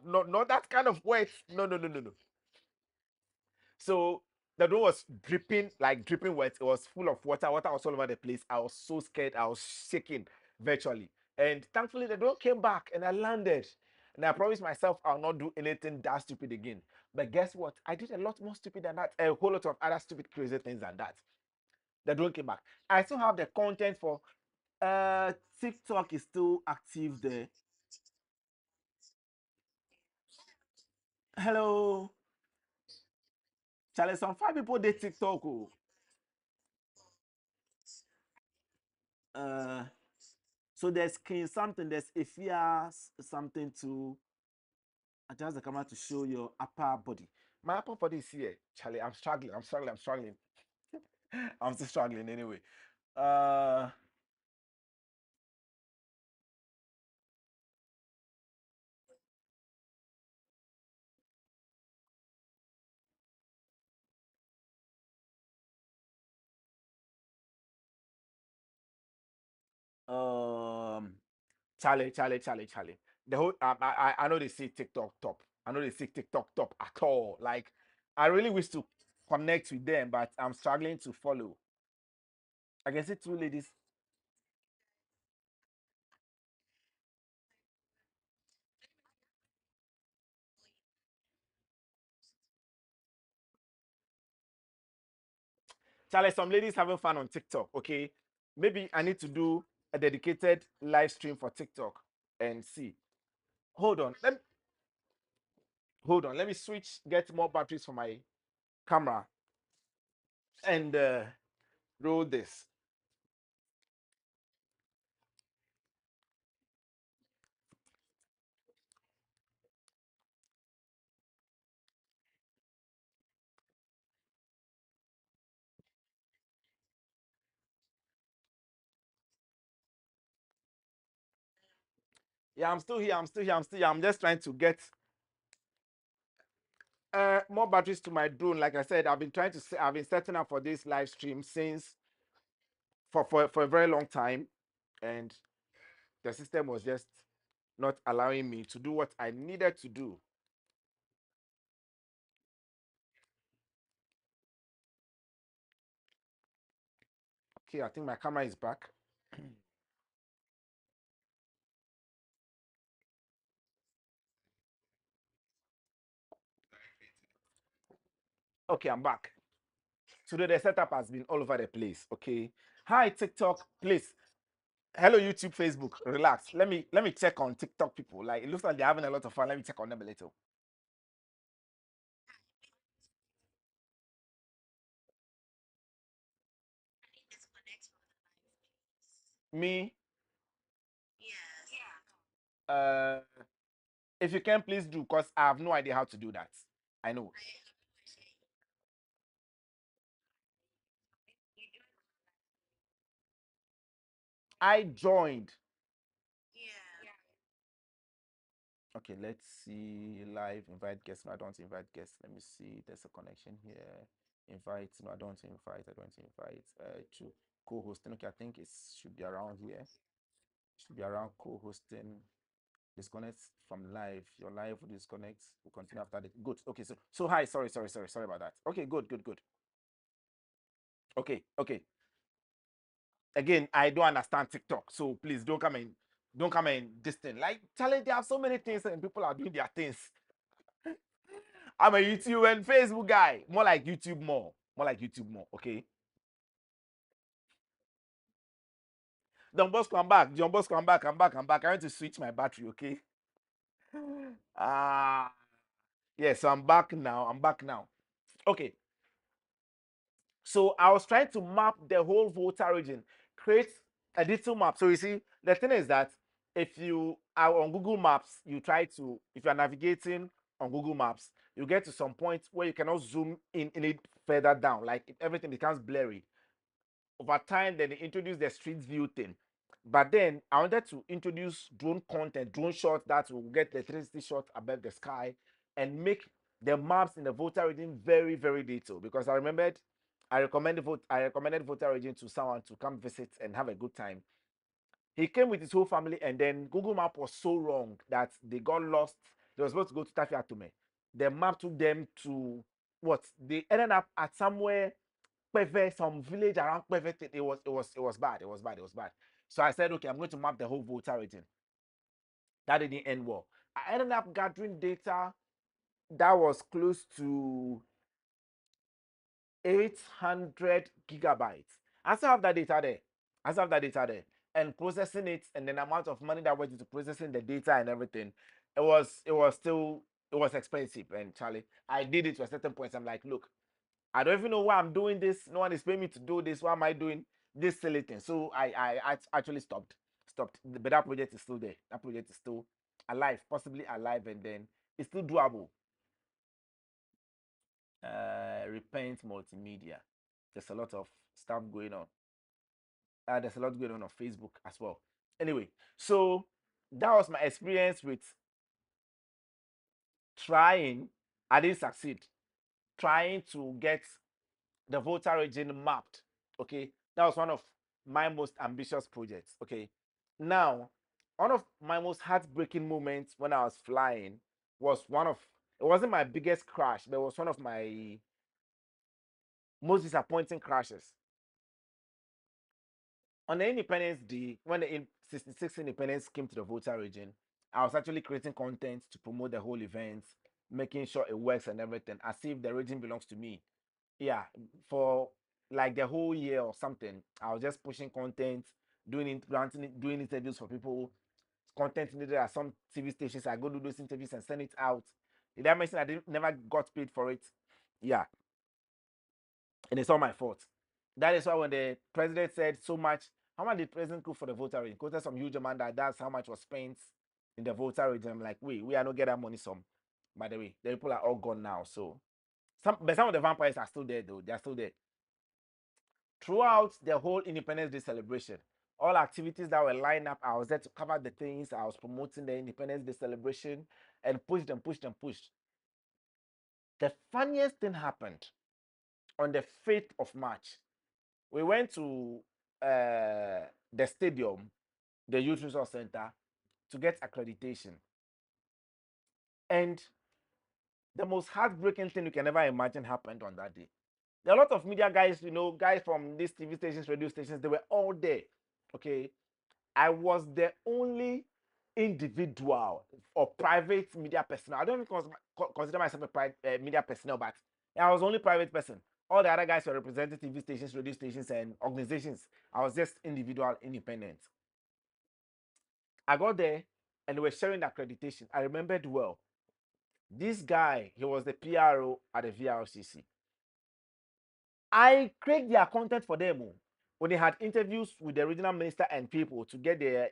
No, not that kind of wet. No, no, no, no, no. So the door was dripping, like dripping wet. It was full of water. Water was all over the place. I was so scared. I was shaking virtually. And thankfully, the door came back and I landed. And I promised myself I'll not do anything that stupid again. But guess what? I did a lot more stupid than that. A whole lot of other stupid, crazy things than that. The drone came back. I still have the content for TikTok is still active there. Hello. Charlie, some five people did TikTok. Oh. Uh So there's King something, there's Ifia something to adjust the camera to show your upper body. My upper body is here. Charlie, I'm struggling. I'm struggling. I'm struggling. I'm still struggling anyway. Uh um Charlie. The whole I know they see TikTok top. I know they see TikTok top at all. Like I really wish to connect with them, but I'm struggling to follow. I can see two ladies. Charlie, some ladies having fun on TikTok. Okay, maybe I need to do a dedicated live stream for TikTok and see. Hold on, hold on. Let me switch, get more batteries for my camera, and roll this. Yeah, I'm still here. I'm still here. I'm still here. I'm just trying to get more batteries to my drone. Like I said, I've been trying to. I've been setting up for this live stream since for a very long time, and the system was just not allowing me to do what I needed to do. Okay, I think my camera is back. Okay, I'm back. Today the setup has been all over the place. Okay. Hi TikTok, please. Hello YouTube, Facebook. Relax. Let me check on TikTok people. Like it looks like they're having a lot of fun. Let me check on them a little. Me, uh, if you can please do, because I have no idea how to do that. I know. I joined. Okay, let's see. Live invite guests. No, I don't invite guests. Let me see. There's a connection here. Invite. No, I don't invite. I don't invite. To co-hosting. Okay, I think it should be around here. Should be around co-hosting. Disconnect from live. Your live will disconnect. We'll continue after the good. Okay, so hi. Sorry about that. Okay, good. Okay, okay. Again, I don't understand TikTok, so please don't come and this thing. Like, Charlie, there are so many things and people are doing their things. I'm a YouTube and Facebook guy. More like YouTube more. More like YouTube more. Okay. Don Bosco, I'm back. John Bosco, I'm back. I'm back. I want to switch my battery, okay? Ah, yes, so I'm back now. I'm back now. Okay. So I was trying to map the whole Volta region, create a digital map. So you see, the thing is that if you are on Google Maps, if you are navigating on Google Maps, you get to some point where you cannot zoom in it further down, like everything becomes blurry. Over time, then they introduced the street view thing. But then I wanted to introduce drone content, drone shots that will get the 360 shot above the sky and make the maps in the Volta region very, very detailed. Because I remembered I recommended Volta region to someone to come visit and have a good time. He came with his whole family, and then Google Map was so wrong that they got lost. They were supposed to go to Tafi Atume. The map took them to what? They ended up at somewhere Peve, some village around Peve. It was bad. It was bad. So I said, okay, I'm going to map the whole Volta region. That didn't end well. I ended up gathering data that was close to 800 gigabytes. I still have that data there. I still have that data there. And processing it and then the amount of money that went into processing the data and everything, it was expensive. And Charlie, I did it to a certain point. I'm like, look, I don't even know why I'm doing this. No one is paying me to do this. Why am I doing this silly thing? So I actually stopped. Stopped. But that project is still there. That project is still alive, possibly alive, and then it's still doable. Repent multimedia. There's a lot of stuff going on. There's a lot going on Facebook as well. Anyway, so that was my experience with trying. I didn't succeed. Trying to get the voter region mapped. Okay, that was one of my most ambitious projects. Okay, now one of my most heartbreaking moments when I was flying was one of it wasn't my biggest crash, but it was one of my most disappointing crashes. On the Independence Day, when the 66 Independence came to the voter region, I was actually creating content to promote the whole event, making sure it works and everything, as if the region belongs to me. Yeah, for like the whole year or something, I was just pushing content, doing interviews for people, content needed at some TV stations. I go do those interviews and send it out. Did I mention I didn't never got paid for it? Yeah, and it's all my fault. That is why when the president said so much, how much did the president cook for the voter rate? Quoted some huge amount that that's how much was spent in the voter rate. I'm like, wait, we are not getting that money. Some, by the way, the people are all gone now. So some of the vampires are still there though. They are still there. Throughout the whole Independence Day celebration, all activities that were lined up, I was there to cover the things. I was promoting the Independence Day celebration and pushed and pushed and pushed. The funniest thing happened on the 5th of March. We went to the stadium, the Youth Resource Center, to get accreditation. And the most heartbreaking thing you can ever imagine happened on that day. There are a lot of media guys, guys from these TV stations, radio stations, they were all there. Okay. I was the only individual or private media personnel. I don't even consider myself a private media personnel, but I was the only private person. All the other guys were representing TV stations, radio stations, and organizations. I was just individual, independent. I got there and they were sharing the accreditation. I remembered well. This guy, he was the PRO at the VRCC. I create their content for them when they had interviews with the regional minister and people to get their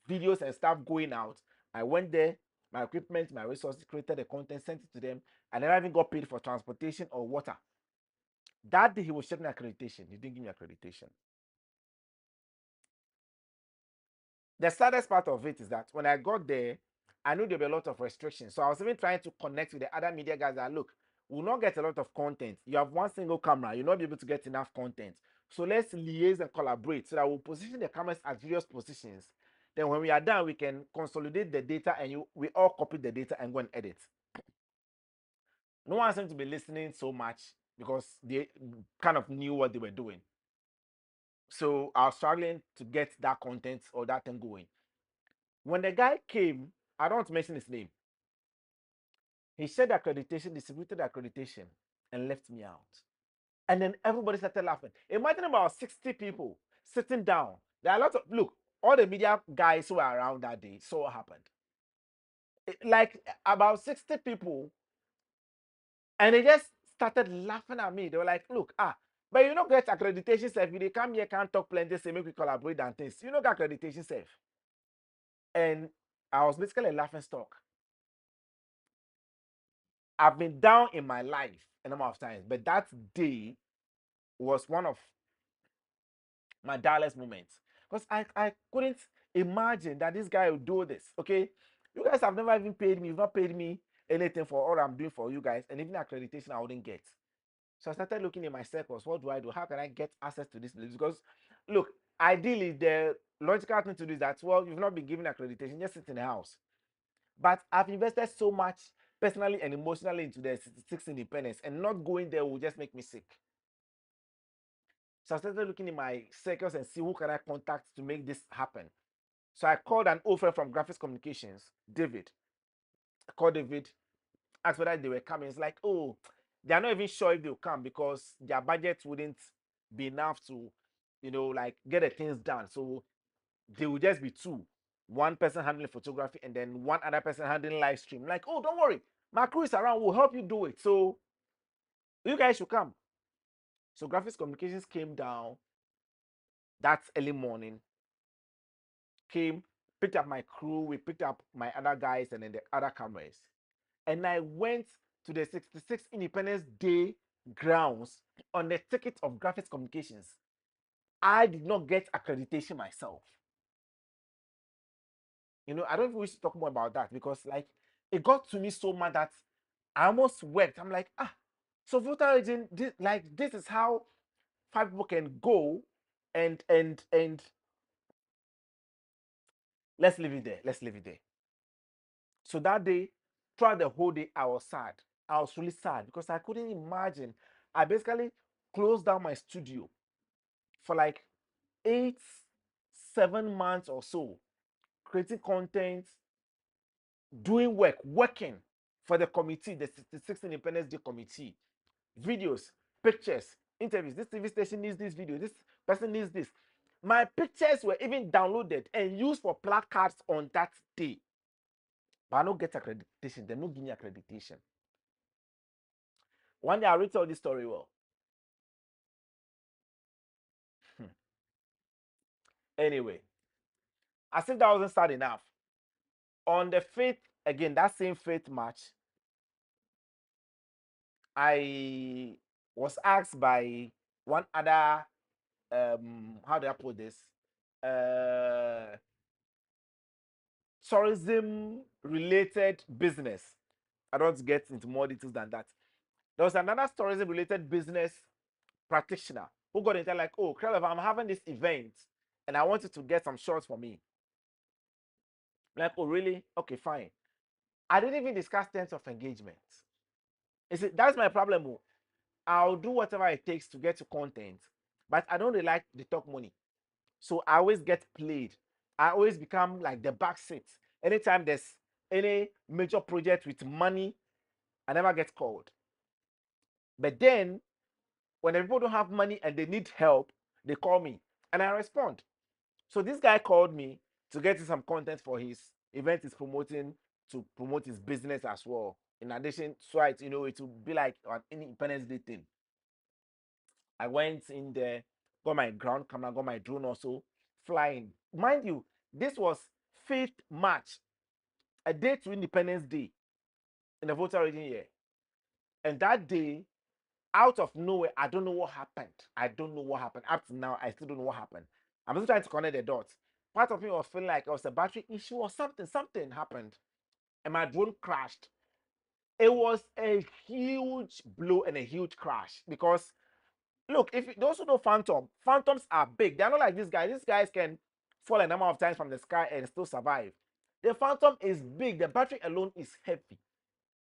videos and stuff going out. I went there, my equipment, my resources, created the content, sent it to them. I never even got paid for transportation or water. That day he was checking accreditation. He didn't give me accreditation. The saddest part of it is that when I got there, I knew there were a lot of restrictions. So I was even trying to connect with the other media guys that look, we'll not get a lot of content. You have one single camera, you'll not be able to get enough content. So let's liaise and collaborate so that we'll position the cameras at various positions. Then when we are done, we can consolidate the data and we all copy the data and go and edit. No one seemed to be listening so much because they kind of knew what they were doing. So I was struggling to get that content or that thing going. When the guy came, I don't want to mention his name. He shared accreditation, distributed accreditation, and left me out. And then everybody started laughing. Imagine about 60 people sitting down. There are a lot of look, all the media guys who were around that day saw what happened. Like about 60 people, and they just started laughing at me. They were like, look, but you know, get accreditation safe. If they come here, can't talk plenty, say make we collaborate and things. You know, get accreditation safe. And I was basically a laughing stock. I've been down in my life a number of times, but that day was one of my darlest moments because I couldn't imagine that this guy would do this. Okay, you guys have never even paid me. You've not paid me anything for all I'm doing for you guys, and even accreditation I wouldn't get. So I started looking in my circles. What do I do? How can I get access to this place? Because look, ideally the logical thing to do is that, well, you've not been given accreditation, just sit in the house. But I've invested so much personally and emotionally into the 66 independence, and not going there will just make me sick. So I started looking in my circles and see who can I contact to make this happen. So I called an old friend from Graphics Communications, David. I called David, asked whether they were coming. It's like, oh, they are not even sure if they'll come because their budget wouldn't be enough to, like get the things done. So they will just be two. One person handling photography and then one other person handling live stream. Like, oh, don't worry. My crew is around. We'll help you do it. So you guys should come. So Graphics Communications came down that early morning, came, picked up my crew. We picked up my other guys and then the other cameras. And I went to the 66 Independence Day grounds on the ticket of Graphics Communications. I did not get accreditation myself. I don't even wish to talk more about that because, like, it got to me so mad that I almost wept. I'm like, so voter agent, this is how 5 people can go and let's leave it there. Let's leave it there. So that day, throughout the whole day, I was sad. I was really sad because I couldn't imagine. I basically closed down my studio for like 8, 7 months or so, creating content, doing working for the committee, the 66 Independence Day committee, videos, pictures, interviews. This TV station needs this video. This person needs this. My pictures were even downloaded and used for placards on that day. But I don't get accreditation. They don't give me accreditation. One day I'll retell this story well. Anyway, as if that wasn't sad enough. On the 5th, again, that same 5th March, I was asked by one other, how do I put this? Tourism related business. I don't get into more details than that. There was another tourism related business practitioner who got into like, oh, Krelev, I'm having this event and I wanted to get some shots for me. Like, oh, really? Okay, fine. I didn't even discuss terms of engagement. You see, that's my problem. Oh. I'll do whatever it takes to get to content, but I don't really like the talk money. So I always get played. I always become like the back seat. Anytime there's any major project with money, I never get called. But then when the people don't have money and they need help, they call me and I respond. So this guy called me to get some content for his event he's promoting, to promote his business as well. In addition, so it it will be like an Independence Day thing. I went in there, got my ground camera, got my drone also flying. Mind you, this was 5th March, a day to Independence Day in the voter reading year. And that day, out of nowhere, I don't know what happened. I don't know what happened. Up to now, I still don't know what happened. I'm still trying to connect the dots. Part of me was feeling like it was a battery issue or something. Something happened. And my drone crashed. It was a huge blow and a huge crash because look, if those who know phantoms are big. They're not like these guys. These guys can fall a number of times from the sky and still survive. The phantom is big. The battery alone is heavy.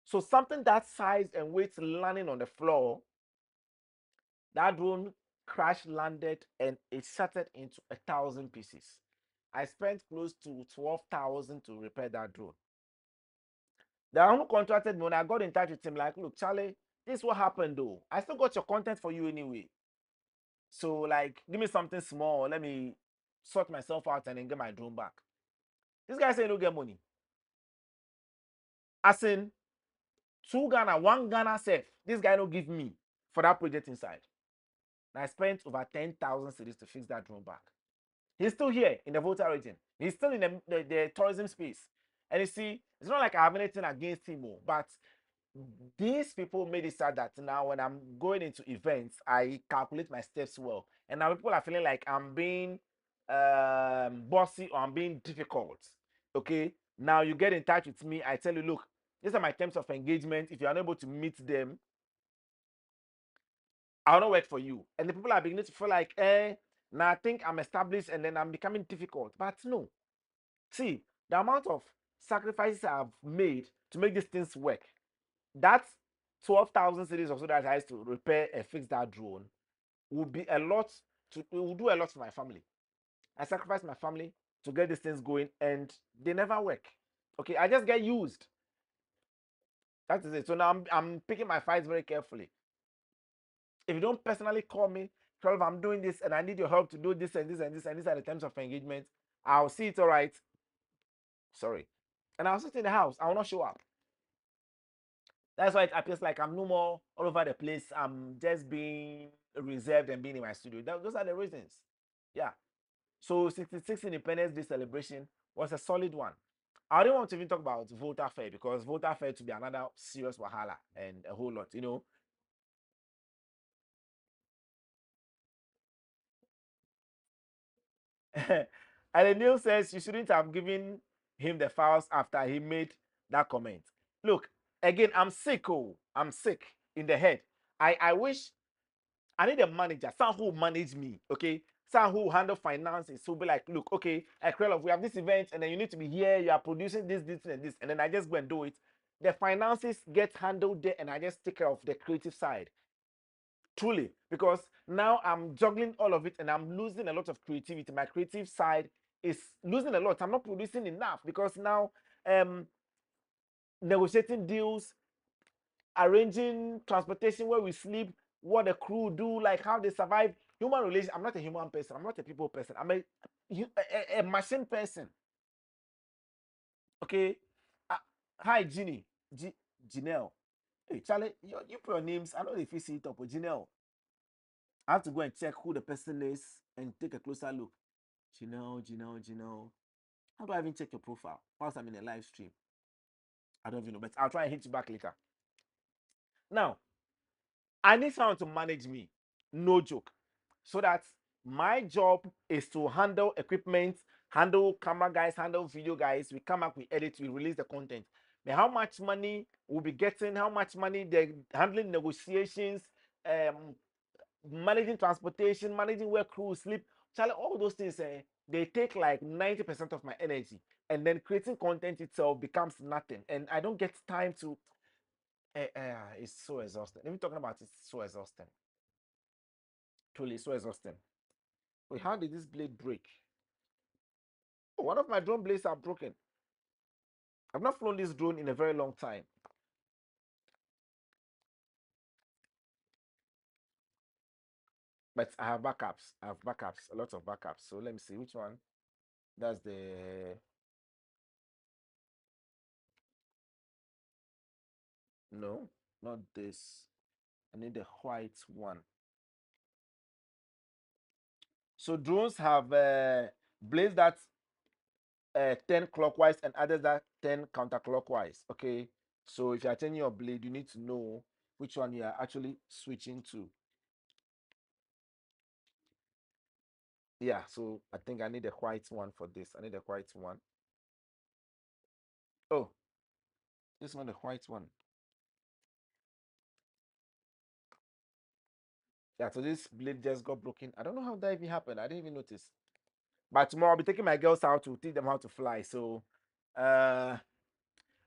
So something that size and weight landing on the floor, that drone crash landed and it shattered into 1,000 pieces. I spent close to 12,000 to repair that drone. The one who contracted me, when I got in touch with him, like, look, Charlie, this is what happened though. I still got your content for you anyway. So like, give me something small. Let me sort myself out and then get my drone back. This guy said no get money. As in 2 Ghana, 1 Ghana safe. This guy no give me for that project inside. And I spent over 10,000 cedis to fix that drone back. He's still here in the Volta region. He's still in the tourism space. And you see, it's not like I have anything against him, but these people made it sad that now when I'm going into events, I calculate my steps well. And now people are feeling like I'm being bossy or I'm being difficult. Okay. Now you get in touch with me. I tell you, look, these are my terms of engagement. If you're unable to meet them, I'll not work for you. And the people are beginning to feel like, now I think I'm established and then I'm becoming difficult. But no. See, the amount of sacrifices I've made to make these things work, that 12,000 cedis or so that I used to repair and fix that drone will be a lot it will do a lot for my family. I sacrifice my family to get these things going and they never work. Okay, I just get used. That is it. So now I'm picking my fights very carefully. If you don't personally call me, tell I'm doing this and I need your help to do this and this and this and these are the terms of engagement, I'll see it all right. Sorry. And I'll sit in the house. I will not show up. That's why it appears like I'm no more all over the place. I'm just being reserved and being in my studio. Those are the reasons. Yeah. So 66 Independence Day celebration was a solid one. I don't want to even talk about Volta Fair because Volta Fair to be another serious wahala and a whole lot. And the news says you shouldn't have given him the files after he made that comment. Look, again, I'm sick. Oh, I'm sick in the head. I wish I need a manager, someone who will manage me, okay? Someone who will handle finances. So be like, look, okay, Krelov, we have this event, and then you need to be here. You are producing this, and this, and then I just go and do it. The finances get handled there, and I just take care of the creative side. Truly, because now I'm juggling all of it, and I'm losing a lot of creativity. My creative side is losing a lot. I'm not producing enough because now, negotiating deals, arranging transportation where we sleep, what the crew do, like how they survive. Human relations. I'm not a human person. I'm not a people person. I'm a machine person. Okay. Uh, Hi, Ginny. Janelle. Hey, Charlie, you put your names. I don't know if you see it up, but Janelle. I have to go and check who the person is and take a closer look. Janelle. How do I even check your profile whilst I'm in a live stream? I don't even know, but I'll try and hit you back later. Now, I need someone to manage me. No joke. So that my job is to handle equipment, handle camera guys, handle video guys. We come up, we edit, we release the content. But how much money we'll be getting, how much money they're handling negotiations, um, managing transportation, managing where crew sleep, Charlie, all those things, they take like 90% of my energy. And then creating content itself becomes nothing. And I don't get time to. It's so exhausting. Even talking about it's so exhausting. Truly, so exhausting. Wait, how did this blade break? Oh, one of my drone blades are broken. I've not flown this drone in a very long time. But I have backups. I have backups, a lot of backups. So let me see which one. That's the no, not this. I need the white one. So drones have blades that 10 clockwise and others that 10 counterclockwise. Okay. So if you are changing your blade, you need to know which one you are actually switching to. Yeah, so I think I need a white one for this. I need a white one. Oh, this one, the white one. Yeah, so this blade just got broken. I don't know how that even happened. I didn't even notice. But tomorrow I'll be taking my girls out to teach them how to fly. So uh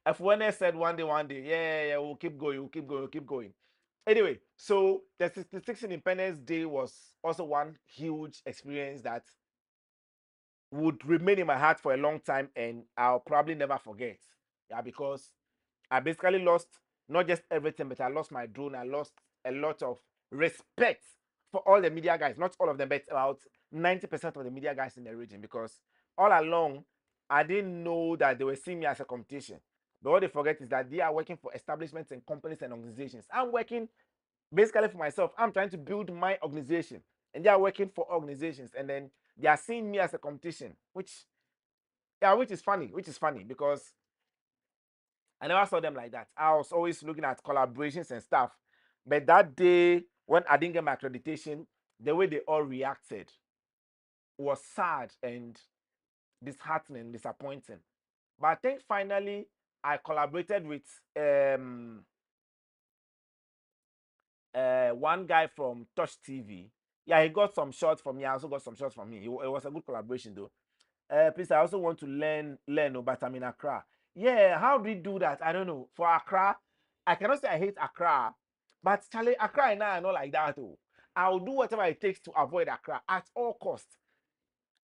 if when I said one day, yeah, we'll keep going, we'll keep going. Anyway, so the 66th Independence Day was also one huge experience that would remain in my heart for a long time and I'll probably never forget. Yeah, because I basically lost not just everything, but I lost my drone. I lost a lot of respect for all the media guys, not all of them, but about 90% of the media guys in the region. Because all along, I didn't know that they were seeing me as a competition. But what they forget is that they are working for establishments and companies and organizations. I'm working basically for myself. I'm trying to build my organization, and they are working for organizations. And then they are seeing me as a competition, which yeah, which is funny because I never saw them like that. I was always looking at collaborations and stuff. But that day when I didn't get my accreditation, the way they all reacted was sad and disheartening, disappointing. But I think finally I collaborated with um one guy from Touch TV. Yeah, he got some shots from me. I also got some shots from me. It was a good collaboration though. Please, I also want to learn, but I'm in Accra. Yeah, how do you do that? I don't know. For Accra, I cannot say I hate Accra, but Charlie, Accra and I are not like that. Oh. I'll do whatever it takes to avoid Accra at all costs.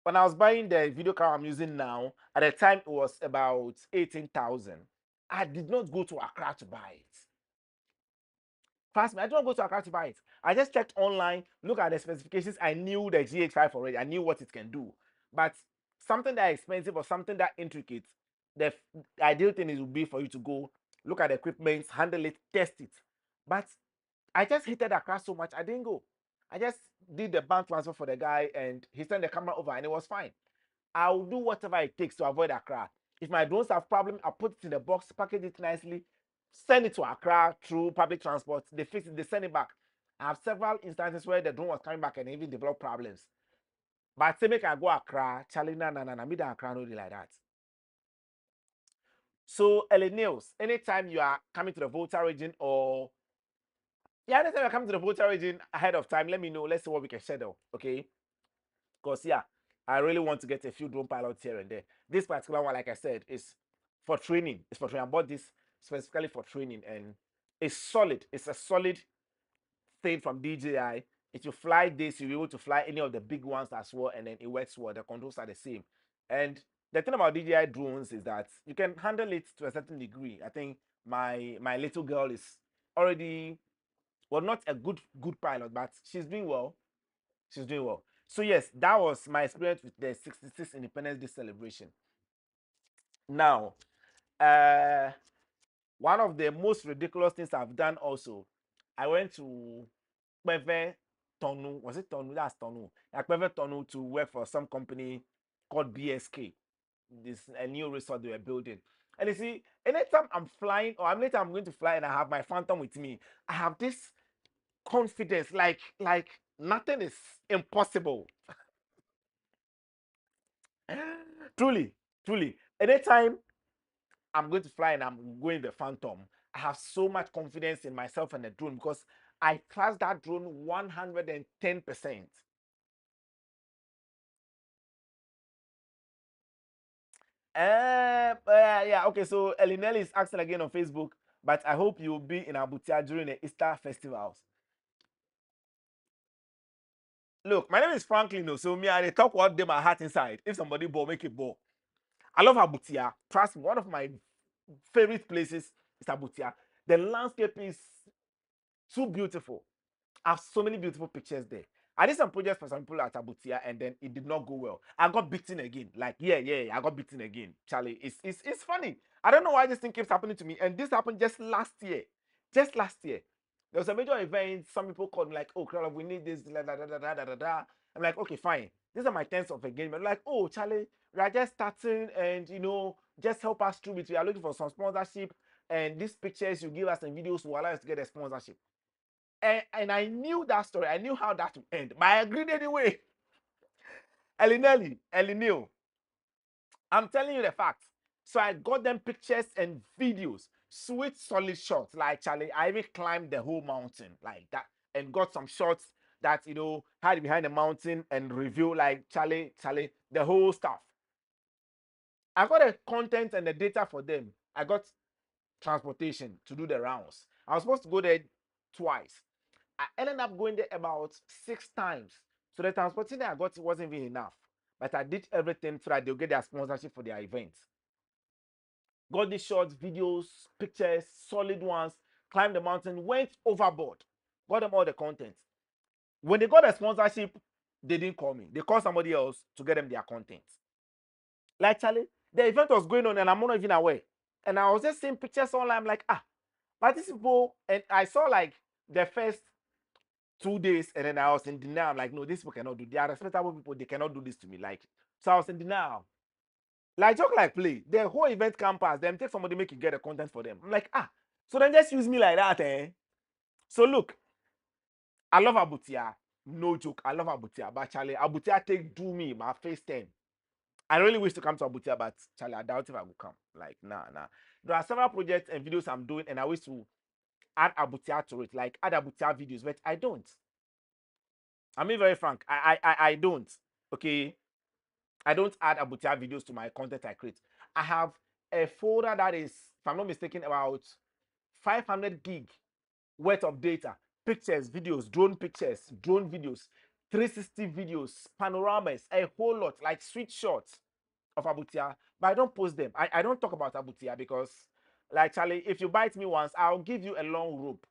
When I was buying the video camera I'm using now, at the time it was about 18,000. I did not go to Accra to buy it. Trust me, I don't go to Accra to buy it. I just checked online, look at the specifications. I knew the GH5 already. I knew what it can do. But something that expensive or something that intricate, the ideal thing is would be for you to go look at the equipment, handle it, test it. But I just hated Accra so much, I didn't go. I just did the bank transfer for the guy and he sent the camera over and it was fine. I'll do whatever it takes to avoid Accra. If my drones have problem, I'll put it in the box, package it nicely, send it to Accra through public transport. They fix it, they send it back. I have several instances where the drone was coming back and even developed problems. But say make I go Accra, Charlie, me the Accra no like that. So, Ellie Nails, anytime you are coming to the Volta region or yeah, anytime you're coming to the Volta region ahead of time, let me know. Let's see what we can schedule. Okay. Because yeah, I really want to get a few drone pilots here and there. This particular one, like I said, is for training. It's for training. I bought this specifically for training, and it's solid. It's a solid thing from DJI. If you fly this, you'll be able to fly any of the big ones as well, and then it works well. The controls are the same. And the thing about DJI drones is that you can handle it to a certain degree. I think my little girl is already Well, not a good pilot, but she's doing well. She's doing well. So yes, that was my experience with the 66th Independence Day celebration. Now, uh, one of the most ridiculous things I've done also, I went to Peve Tonu. Was it Tonu? That's Tonu. At Peve Tonu to work for some company called BSK. This a new resort they were building. And you see, anytime I'm flying or anytime I'm going to fly and I have my phantom with me, I have this confidence, like nothing is impossible. Truly, truly. Anytime I'm going to fly and I'm going the phantom, I have so much confidence in myself and the drone because I trust that drone 110%. Yeah, okay. So Elinelli is asking again on Facebook, but I hope you'll be in Abuja during the Easter festivals. Look, my name is Franklin, no, so me, I dey talk what dey my heart inside. If somebody ball, make it ball. I love Abutia. Trust me, one of my favorite places is Abutia. The landscape is too beautiful. I have so many beautiful pictures there. I did some projects for some people at Abutia and then it did not go well. I got beaten again. Like, yeah, I got beaten again. Charlie, it's funny. I don't know why this thing keeps happening to me. And this happened just last year. Just last year. There was a major event. Some people called me like, oh, Krala, we need this. Da, da, da, da, da, da, da, da. I'm like, okay, fine. These are my terms of engagement. Like, oh, Charlie, we are just starting and, just help us through it. We are looking for some sponsorship. And these pictures you give us and videos will allow us to get a sponsorship. And I knew that story. I knew how that would end. But I agreed anyway. Elineo, I'm telling you the facts. So I got them pictures and videos, sweet solid shots. Like Charlie, I even climbed the whole mountain like that and got some shots that hide behind the mountain and reveal like Charlie, the whole stuff. I got the content and the data for them. I got transportation to do the rounds. I was supposed to go there twice. I ended up going there about 6 times. So the transportation that I got wasn't even enough. But I did everything so that they'll get their sponsorship for their events. Got the shots, videos, pictures, solid ones, climbed the mountain, went overboard, got them all the content. When they got a sponsorship, they didn't call me. They called somebody else to get them their content. Like Charlie, the event was going on and I'm not even aware. And I was just seeing pictures online. I'm like, but these people, and I saw like the first 2 days, and then I was in denial. I'm like, no, these people cannot do. They are respectable people. They cannot do this to me. Like, so I was in denial. Like, joke like play. The whole event campus, them take somebody make you get a content for them. I'm like, so then just use me like that, eh? So look, I love Abutia. No joke, I love Abutia. But Charlie, Abutia take do me my face 10. I really wish to come to Abutia, but Charlie, I doubt if I will come. Like, nah. There are several projects and videos I'm doing, and I wish to add Abutia to it, like add Abutia videos, but I don't. I'm being very frank. I don't. Okay. I don't add Abutia videos to my content I create. I have a folder that is, if I'm not mistaken, about 500 gig worth of data, pictures, videos, drone pictures, drone videos, 360 videos, panoramas, a whole lot, like sweet shots of Abutia. But I don't post them. I don't talk about Abutia because, like Charlie, if you bite me once, I'll give you a long rope.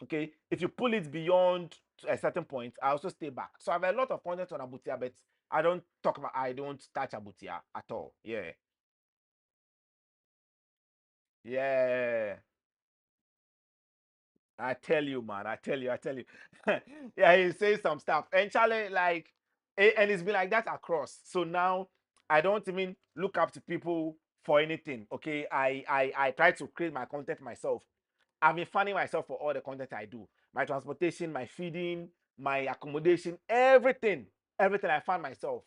Okay, if you pull it beyond a certain point, I also stay back. So I have a lot of content on Abutia, but I don't touch Abutia at all. Yeah. I tell you, man. I tell you. Yeah, he says some stuff. And Charlie, like, and it's been like that across. So now I don't even look up to people for anything. Okay. I try to create my content myself. I've been funding myself for all the content I do. My transportation, my feeding, my accommodation, everything. Everything I found myself.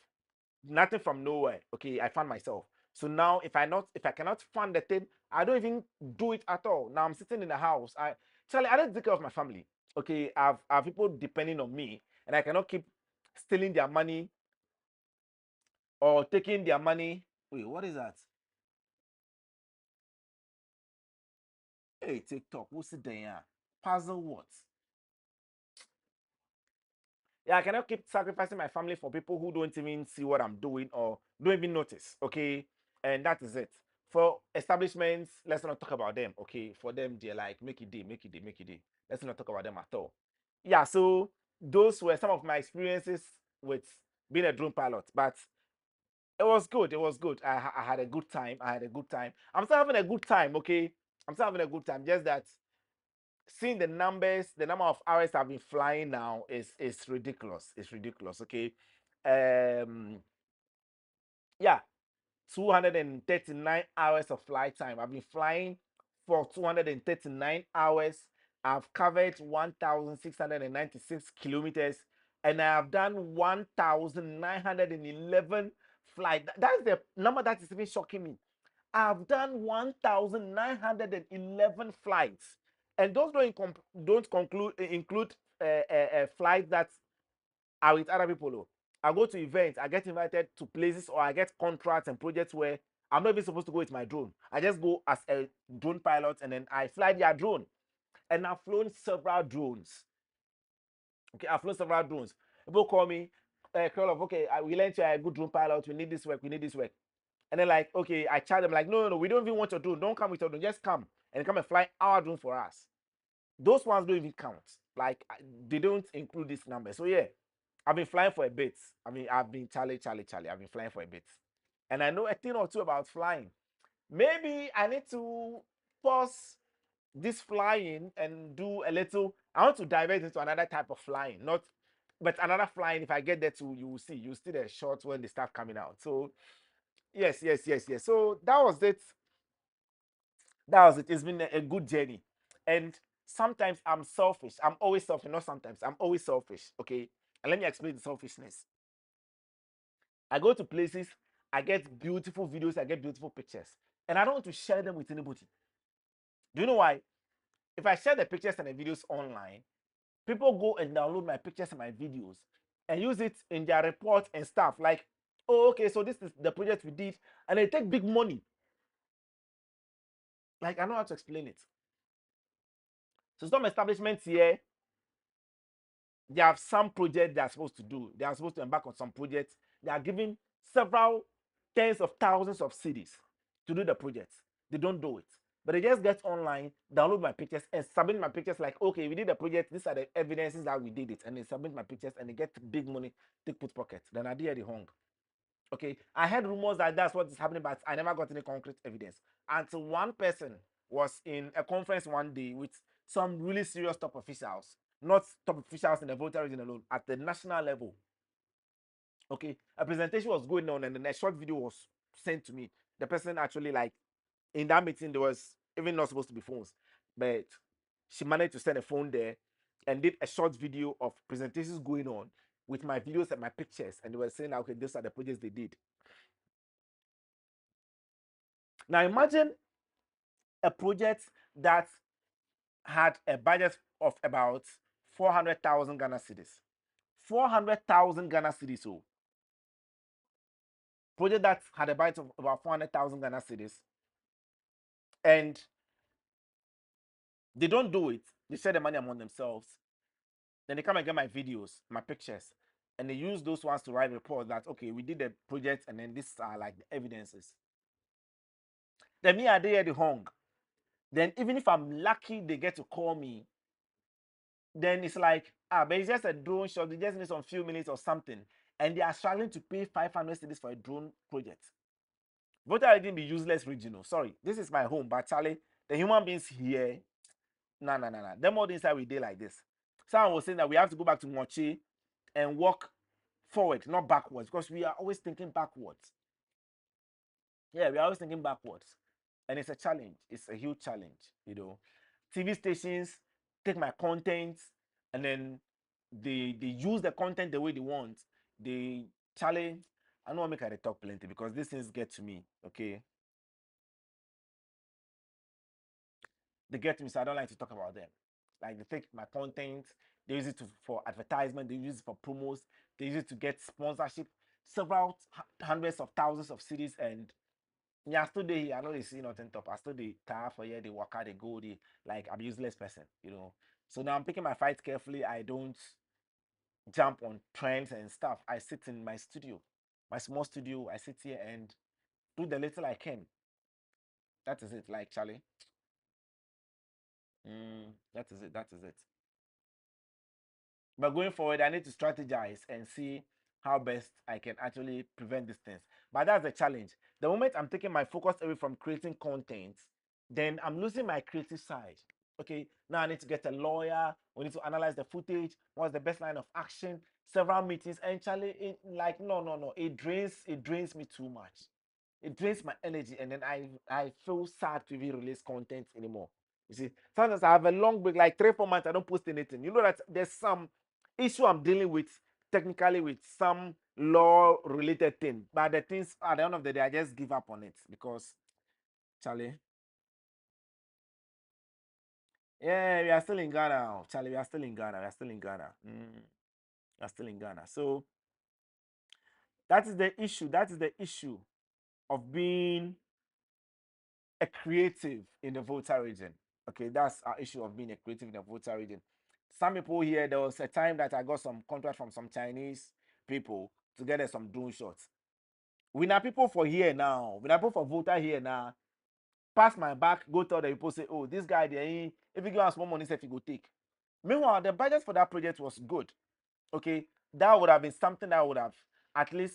Nothing from nowhere. Okay, I found myself. So now if I cannot fund the thing, I don't even do it at all. Now I'm sitting in the house. I don't take care of my family. Okay, I have people depending on me, and I cannot keep stealing their money or taking their money. Wait, what is that? Hey, TikTok, what's it there? Puzzle what? Yeah, I cannot keep sacrificing my family for people who don't even see what I'm doing or don't even notice. Okay, and that is it. For establishments, let's not talk about them. Okay, for them, they're like make it day, make it day, make it day. Let's not talk about them at all. Yeah, so those were some of my experiences with being a drone pilot, but it was good. It was good. I had a good time. I had a good time. I'm still having a good time. Okay, I'm still having a good time. Just that seeing the numbers, the number of hours I've been flying now is ridiculous. It's ridiculous. Okay, um, yeah, 239 hours of flight time. I've been flying for 239 hours. I've covered 1,696 kilometers, and I have done 1,911 flight. That's the number that is even shocking me. I've done 1,911 flights, and those don't include flights that are with other people. Oh. I go to events, I get invited to places, or I get contracts and projects where I'm not even supposed to go with my drone. I just go as a drone pilot and then I fly their drone. And I've flown several drones. Okay, I've flown several drones. People call me, okay, we learned you're a good drone pilot. We need this work. We need this work. And then like, okay, I charge them like, no, no, no, we don't even want your drone. Don't come with your drone. Just come and come and fly our drone for us. Those ones don't even count. Like they don't include this number. So yeah, I've been flying for a bit. I've been Charlie. I've been flying for a bit, and I know a thing or two about flying. Maybe I need to pause this flying and do a little. I want to divert into another type of flying, not, but another flying. If I get there too, you will see. You see the shots when they start coming out. So yes, yes, yes, yes. So that was it. That was it. It's been a good journey, and sometimes I'm selfish. I'm always selfish. Not sometimes. I'm always selfish. Okay, and let me explain the selfishness. I go to places, I get beautiful videos, I get beautiful pictures, and I don't want to share them with anybody. Do you know why? If I share the pictures and the videos online, people go and download my pictures and my videos and use it in their report and stuff. Like, oh, okay, so this is the project we did, and they take big money. Like, I know how to explain it. So some establishments here, they have some project they are supposed to do. They are supposed to embark on some projects. They are giving several tens of thousands of cities to do the project. They don't do it. But they just get online, download my pictures, and submit my pictures like, okay, we did the project. These are the evidences that we did it. And they submit my pictures and they get big money, take put pocket. Then I did the hung. Okay. I heard rumors that that's what is happening, but I never got any concrete evidence. Until one person was in a conference one day with some really serious top officials, not top officials in the Volta region alone, at the national level. Okay, a presentation was going on, and then a short video was sent to me. The person actually, like, in that meeting, there was even not supposed to be phones, but she managed to send a phone there and did a short video of presentations going on with my videos and my pictures, and they were saying, okay, these are the projects they did. Now imagine a project that had a budget of about 400,000 Ghana cedis. 400,000 Ghana cedis. So project that had a budget of about 400,000 Ghana cedis, and they don't do it. They share the money among themselves. Then they come and get my videos, my pictures, and they use those ones to write reports that, okay, we did the project, and then these are like the evidences. Then me, I did the hung. Then even if I'm lucky, they get to call me. Then it's like, but it's just a drone shot. They just need some few minutes or something, and they are struggling to pay 500 cedis for a drone project. Voter ID be useless regional. Sorry, this is my home, but Charlie, the human beings here, nah, nah, nah, nah. Them all the inside we did like this. Someone was saying that we have to go back to Mochi and walk forward, not backwards, because we are always thinking backwards. Yeah, we are always thinking backwards. And it's a challenge. It's a huge challenge, you know. TV stations take my content and then they use the content the way they want. They challenge. I don't want to make I talk plenty because these things get to me. Okay. They get to me, so I don't like to talk about them. Like they take my content, they use it for advertisement, they use it for promos, they use it to get sponsorship, several hundreds of thousands of cities, and yeah, I still they I know they see nothing top. I still they tire for here, they work out, they go, they like I'm a useless person, you know. So now I'm picking my fights carefully. I don't jump on trends and stuff. I sit in my studio, my small studio. I sit here and do the little I can. That is it, like Charlie. That is it. That is it. But going forward, I need to strategize and see how best I can actually prevent these things. But that's the challenge. The moment I'm taking my focus away from creating content, then I'm losing my creative side. Okay, now I need to get a lawyer. We need to analyze the footage. What's the best line of action? Several meetings. And Charlie, like no, no, no. It drains me too much. It drains my energy, and then I feel sad to even release content anymore. You see, sometimes I have a long break, like 3 4 months. I don't post anything. You know that there's some issue I'm dealing with technically with some law related thing, but the things at the end of the day, I just give up on it because Charlie. Yeah, we are still in Ghana, oh, Charlie. We are still in Ghana. We are still in Ghana. We are still in Ghana. So that is the issue. That is the issue of being a creative in the Volta region. Okay, that's our issue of being a creative in the Volta region. Some people here, there was a time that I got some contract from some Chinese people to get some drone shots. We are people for here now. We are people for Volta here now. Pass my back, go tell the people, say, oh, this guy there, if you give us more money, say, if you go take. Meanwhile, the budget for that project was good. Okay, that would have been something that would have at least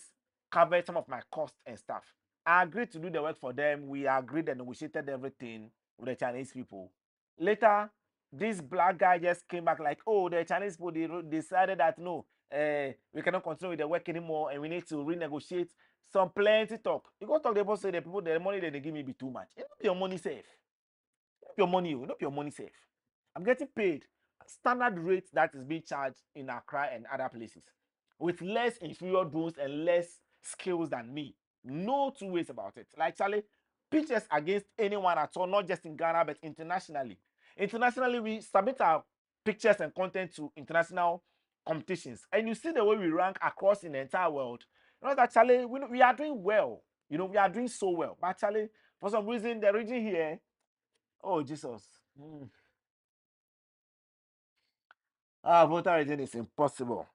covered some of my costs and stuff. I agreed to do the work for them. We agreed and negotiated everything with the Chinese people. Later, this black guy just came back like, oh, the Chinese people they decided that no, we cannot continue with the work anymore and we need to renegotiate. Some plenty talk. You go talk, the people say the people the money that they give me be too much. It's not your money safe. Your money, not your money safe. I'm getting paid standard rate that is being charged in Accra and other places with less inferior drones and less skills than me. No two ways about it. Like Charlie, pictures against anyone at all, not just in Ghana but internationally. Internationally, we submit our pictures and content to international competitions, and you see the way we rank across in the entire world. You know that Charlie, we are doing well. You know, we are doing so well. But Charlie, for some reason, the region here, oh Jesus. Voter region is impossible.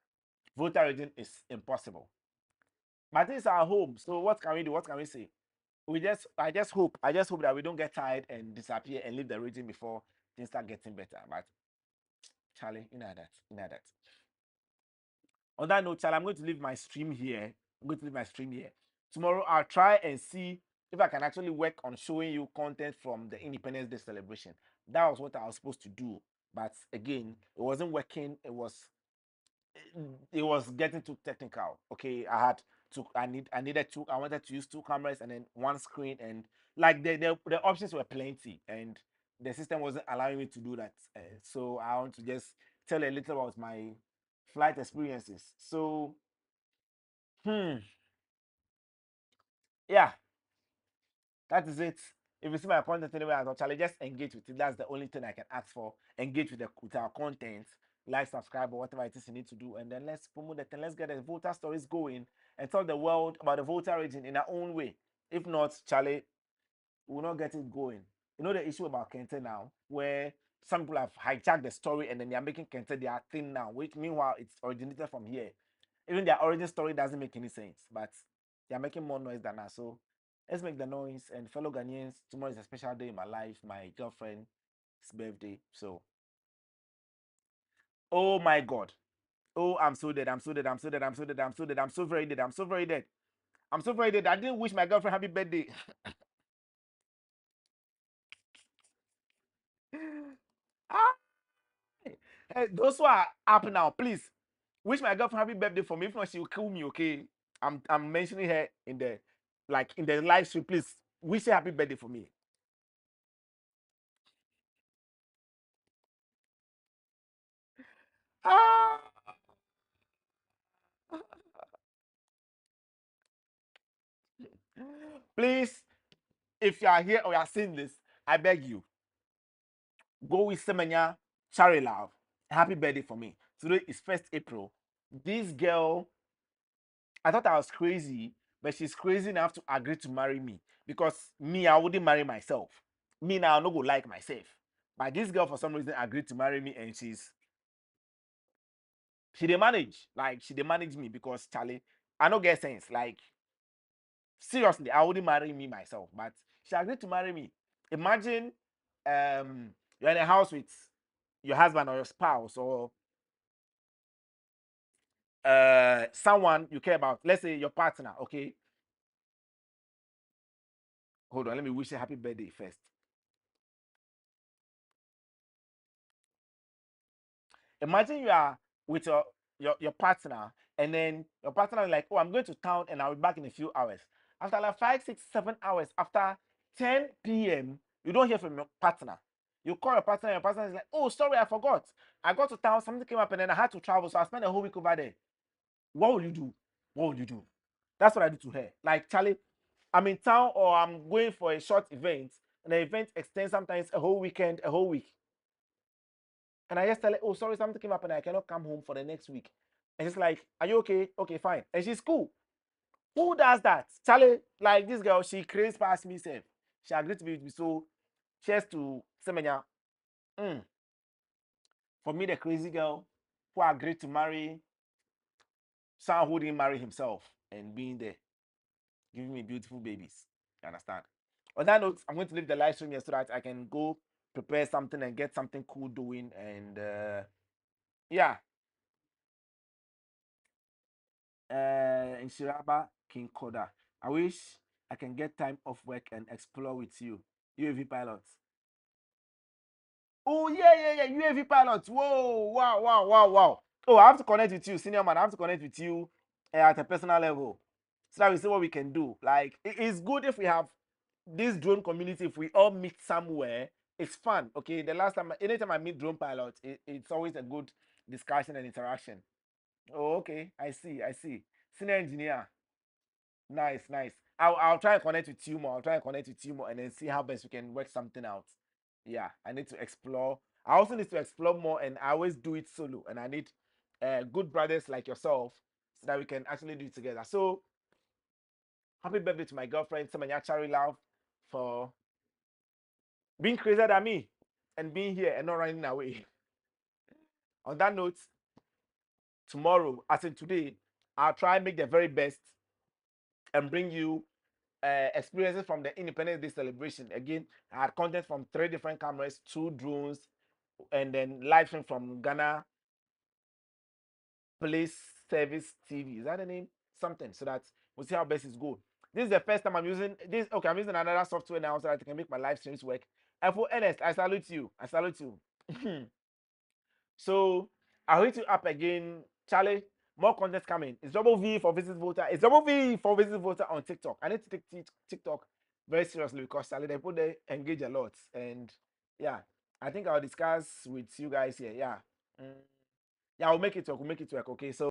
Voter region is impossible. But this is our home. So what can we do? What can we say? I just hope that we don't get tired and disappear and leave the region before things start getting better. But Charlie, you know that. You know that. On that note, Charlie, I'm going to leave my stream here. I'm going to leave my stream here. Tomorrow I'll try and see if I can actually work on showing you content from the Independence Day celebration. That was what I was supposed to do. But again, it wasn't working. It was getting too technical. Okay, I wanted to use two cameras and then one screen, and like the options were plenty and the system wasn't allowing me to do that. So I want to just tell a little about my flight experiences. So yeah, that is it. If you see my content anywhere, I'll Charlie, just engage with it. That's the only thing I can ask for. Engage with our content, like, subscribe, or whatever it is you need to do, and then let's promote it and let's get the voter stories going and tell the world about the voter region in our own way. If not, Charlie, we will not get it going. You know the issue about Kente now, where some people have hijacked the story and then they are making Kente their thing now, which meanwhile it's originated from here. Even their origin story doesn't make any sense, but they are making more noise than us. So let's make the noise. And fellow Ghanaians, tomorrow is a special day in my life. My girlfriend's birthday. So, oh my God. Oh, I'm so dead. I'm so dead. I'm so dead. I'm so dead. I'm so dead. I'm so very dead. I'm so very dead. I'm so very dead. I didn't wish my girlfriend happy birthday. Ah, hey, those who are up now, please wish my girlfriend happy birthday for me. If not, she will kill me. Okay, I'm mentioning her in the live stream. Please wish her happy birthday for me. Ah, please, if you are here or you are seeing this, I beg you, go with Semenya Charlie Love. Happy birthday for me. Today is 1st April. This girl, I thought I was crazy, but she's crazy enough to agree to marry me because me, I wouldn't marry myself. Me now, I no go like myself. But this girl, for some reason, agreed to marry me, and she dey manage. Like she dey manage me because Charlie, I no get sense. Like seriously, I wouldn't marry me myself, but she agreed to marry me. Imagine you're in a house with your husband or your spouse or someone you care about. Let's say your partner. Okay, hold on. Let me wish you happy birthday first. Imagine you are with your partner, and then your partner is like, "Oh, I'm going to town, and I'll be back in a few hours." After like 5, 6, 7 hours, after 10 p.m., you don't hear from your partner. You call your partner, and your partner is like, "Oh, sorry, I forgot. I got to town, something came up, and then I had to travel, so I spent a whole week over there." What will you do? What will you do? That's what I do to her. Like, Charlie, I'm in town or I'm going for a short event, and the event extends sometimes a whole weekend, a whole week. And I just tell her, oh, sorry, something came up and I cannot come home for the next week. And she's like, are you okay? Okay, fine. And she's cool. Who does that? Charlie, like this girl, she crazy past me, self. She agreed to be with me. So she has to say, mm, for me, the crazy girl who agreed to marry someone who didn't marry himself and being there, giving me beautiful babies. You understand? On that note, I'm going to leave the live stream here so that I can go prepare something and get something cool doing. And yeah, in Shiraba, King Koda. I wish I can get time off work and explore with you. UAV pilots. Oh, yeah, yeah, yeah. UAV pilots. Whoa, wow, wow, wow, wow. Oh, I have to connect with you, senior man. I have to connect with you at a personal level so that we see what we can do. Like, it's good if we have this drone community, if we all meet somewhere. It's fun. Okay. The last time, anytime I meet drone pilots, it's always a good discussion and interaction. Oh, okay. I see. I see. Senior engineer. Nice, nice. I'll try and connect with you more. I'll try and connect with you more and then see how best we can work something out. Yeah, I need to explore. I also need to explore more, and I always do it solo. And I need good brothers like yourself so that we can actually do it together. So happy birthday to my girlfriend, Samanya Cherry Love, for being crazier than me and being here and not running away. On that note, tomorrow, as in today, I'll try and make the very best and bring you experiences from the Independence Day celebration. Again, I had content from 3 different cameras, 2 drones, and then live stream from Ghana Police Service TV. Is that the name? Something. So that we'll see how best it's go. This is the first time I'm using this. Okay, I'm using another software now so that I can make my live streams work. And for Ernest, I salute you. I salute you. So I'll hit you up again, Charlie. More content coming. It's double V for Visit Voter. It's double V for Visit Voter on TikTok. I need to take TikTok very seriously because Charlie, they put they engage a lot. And yeah, I think I'll discuss with you guys here. Yeah. Mm, yeah, we'll make it work. We'll make it work. Okay. So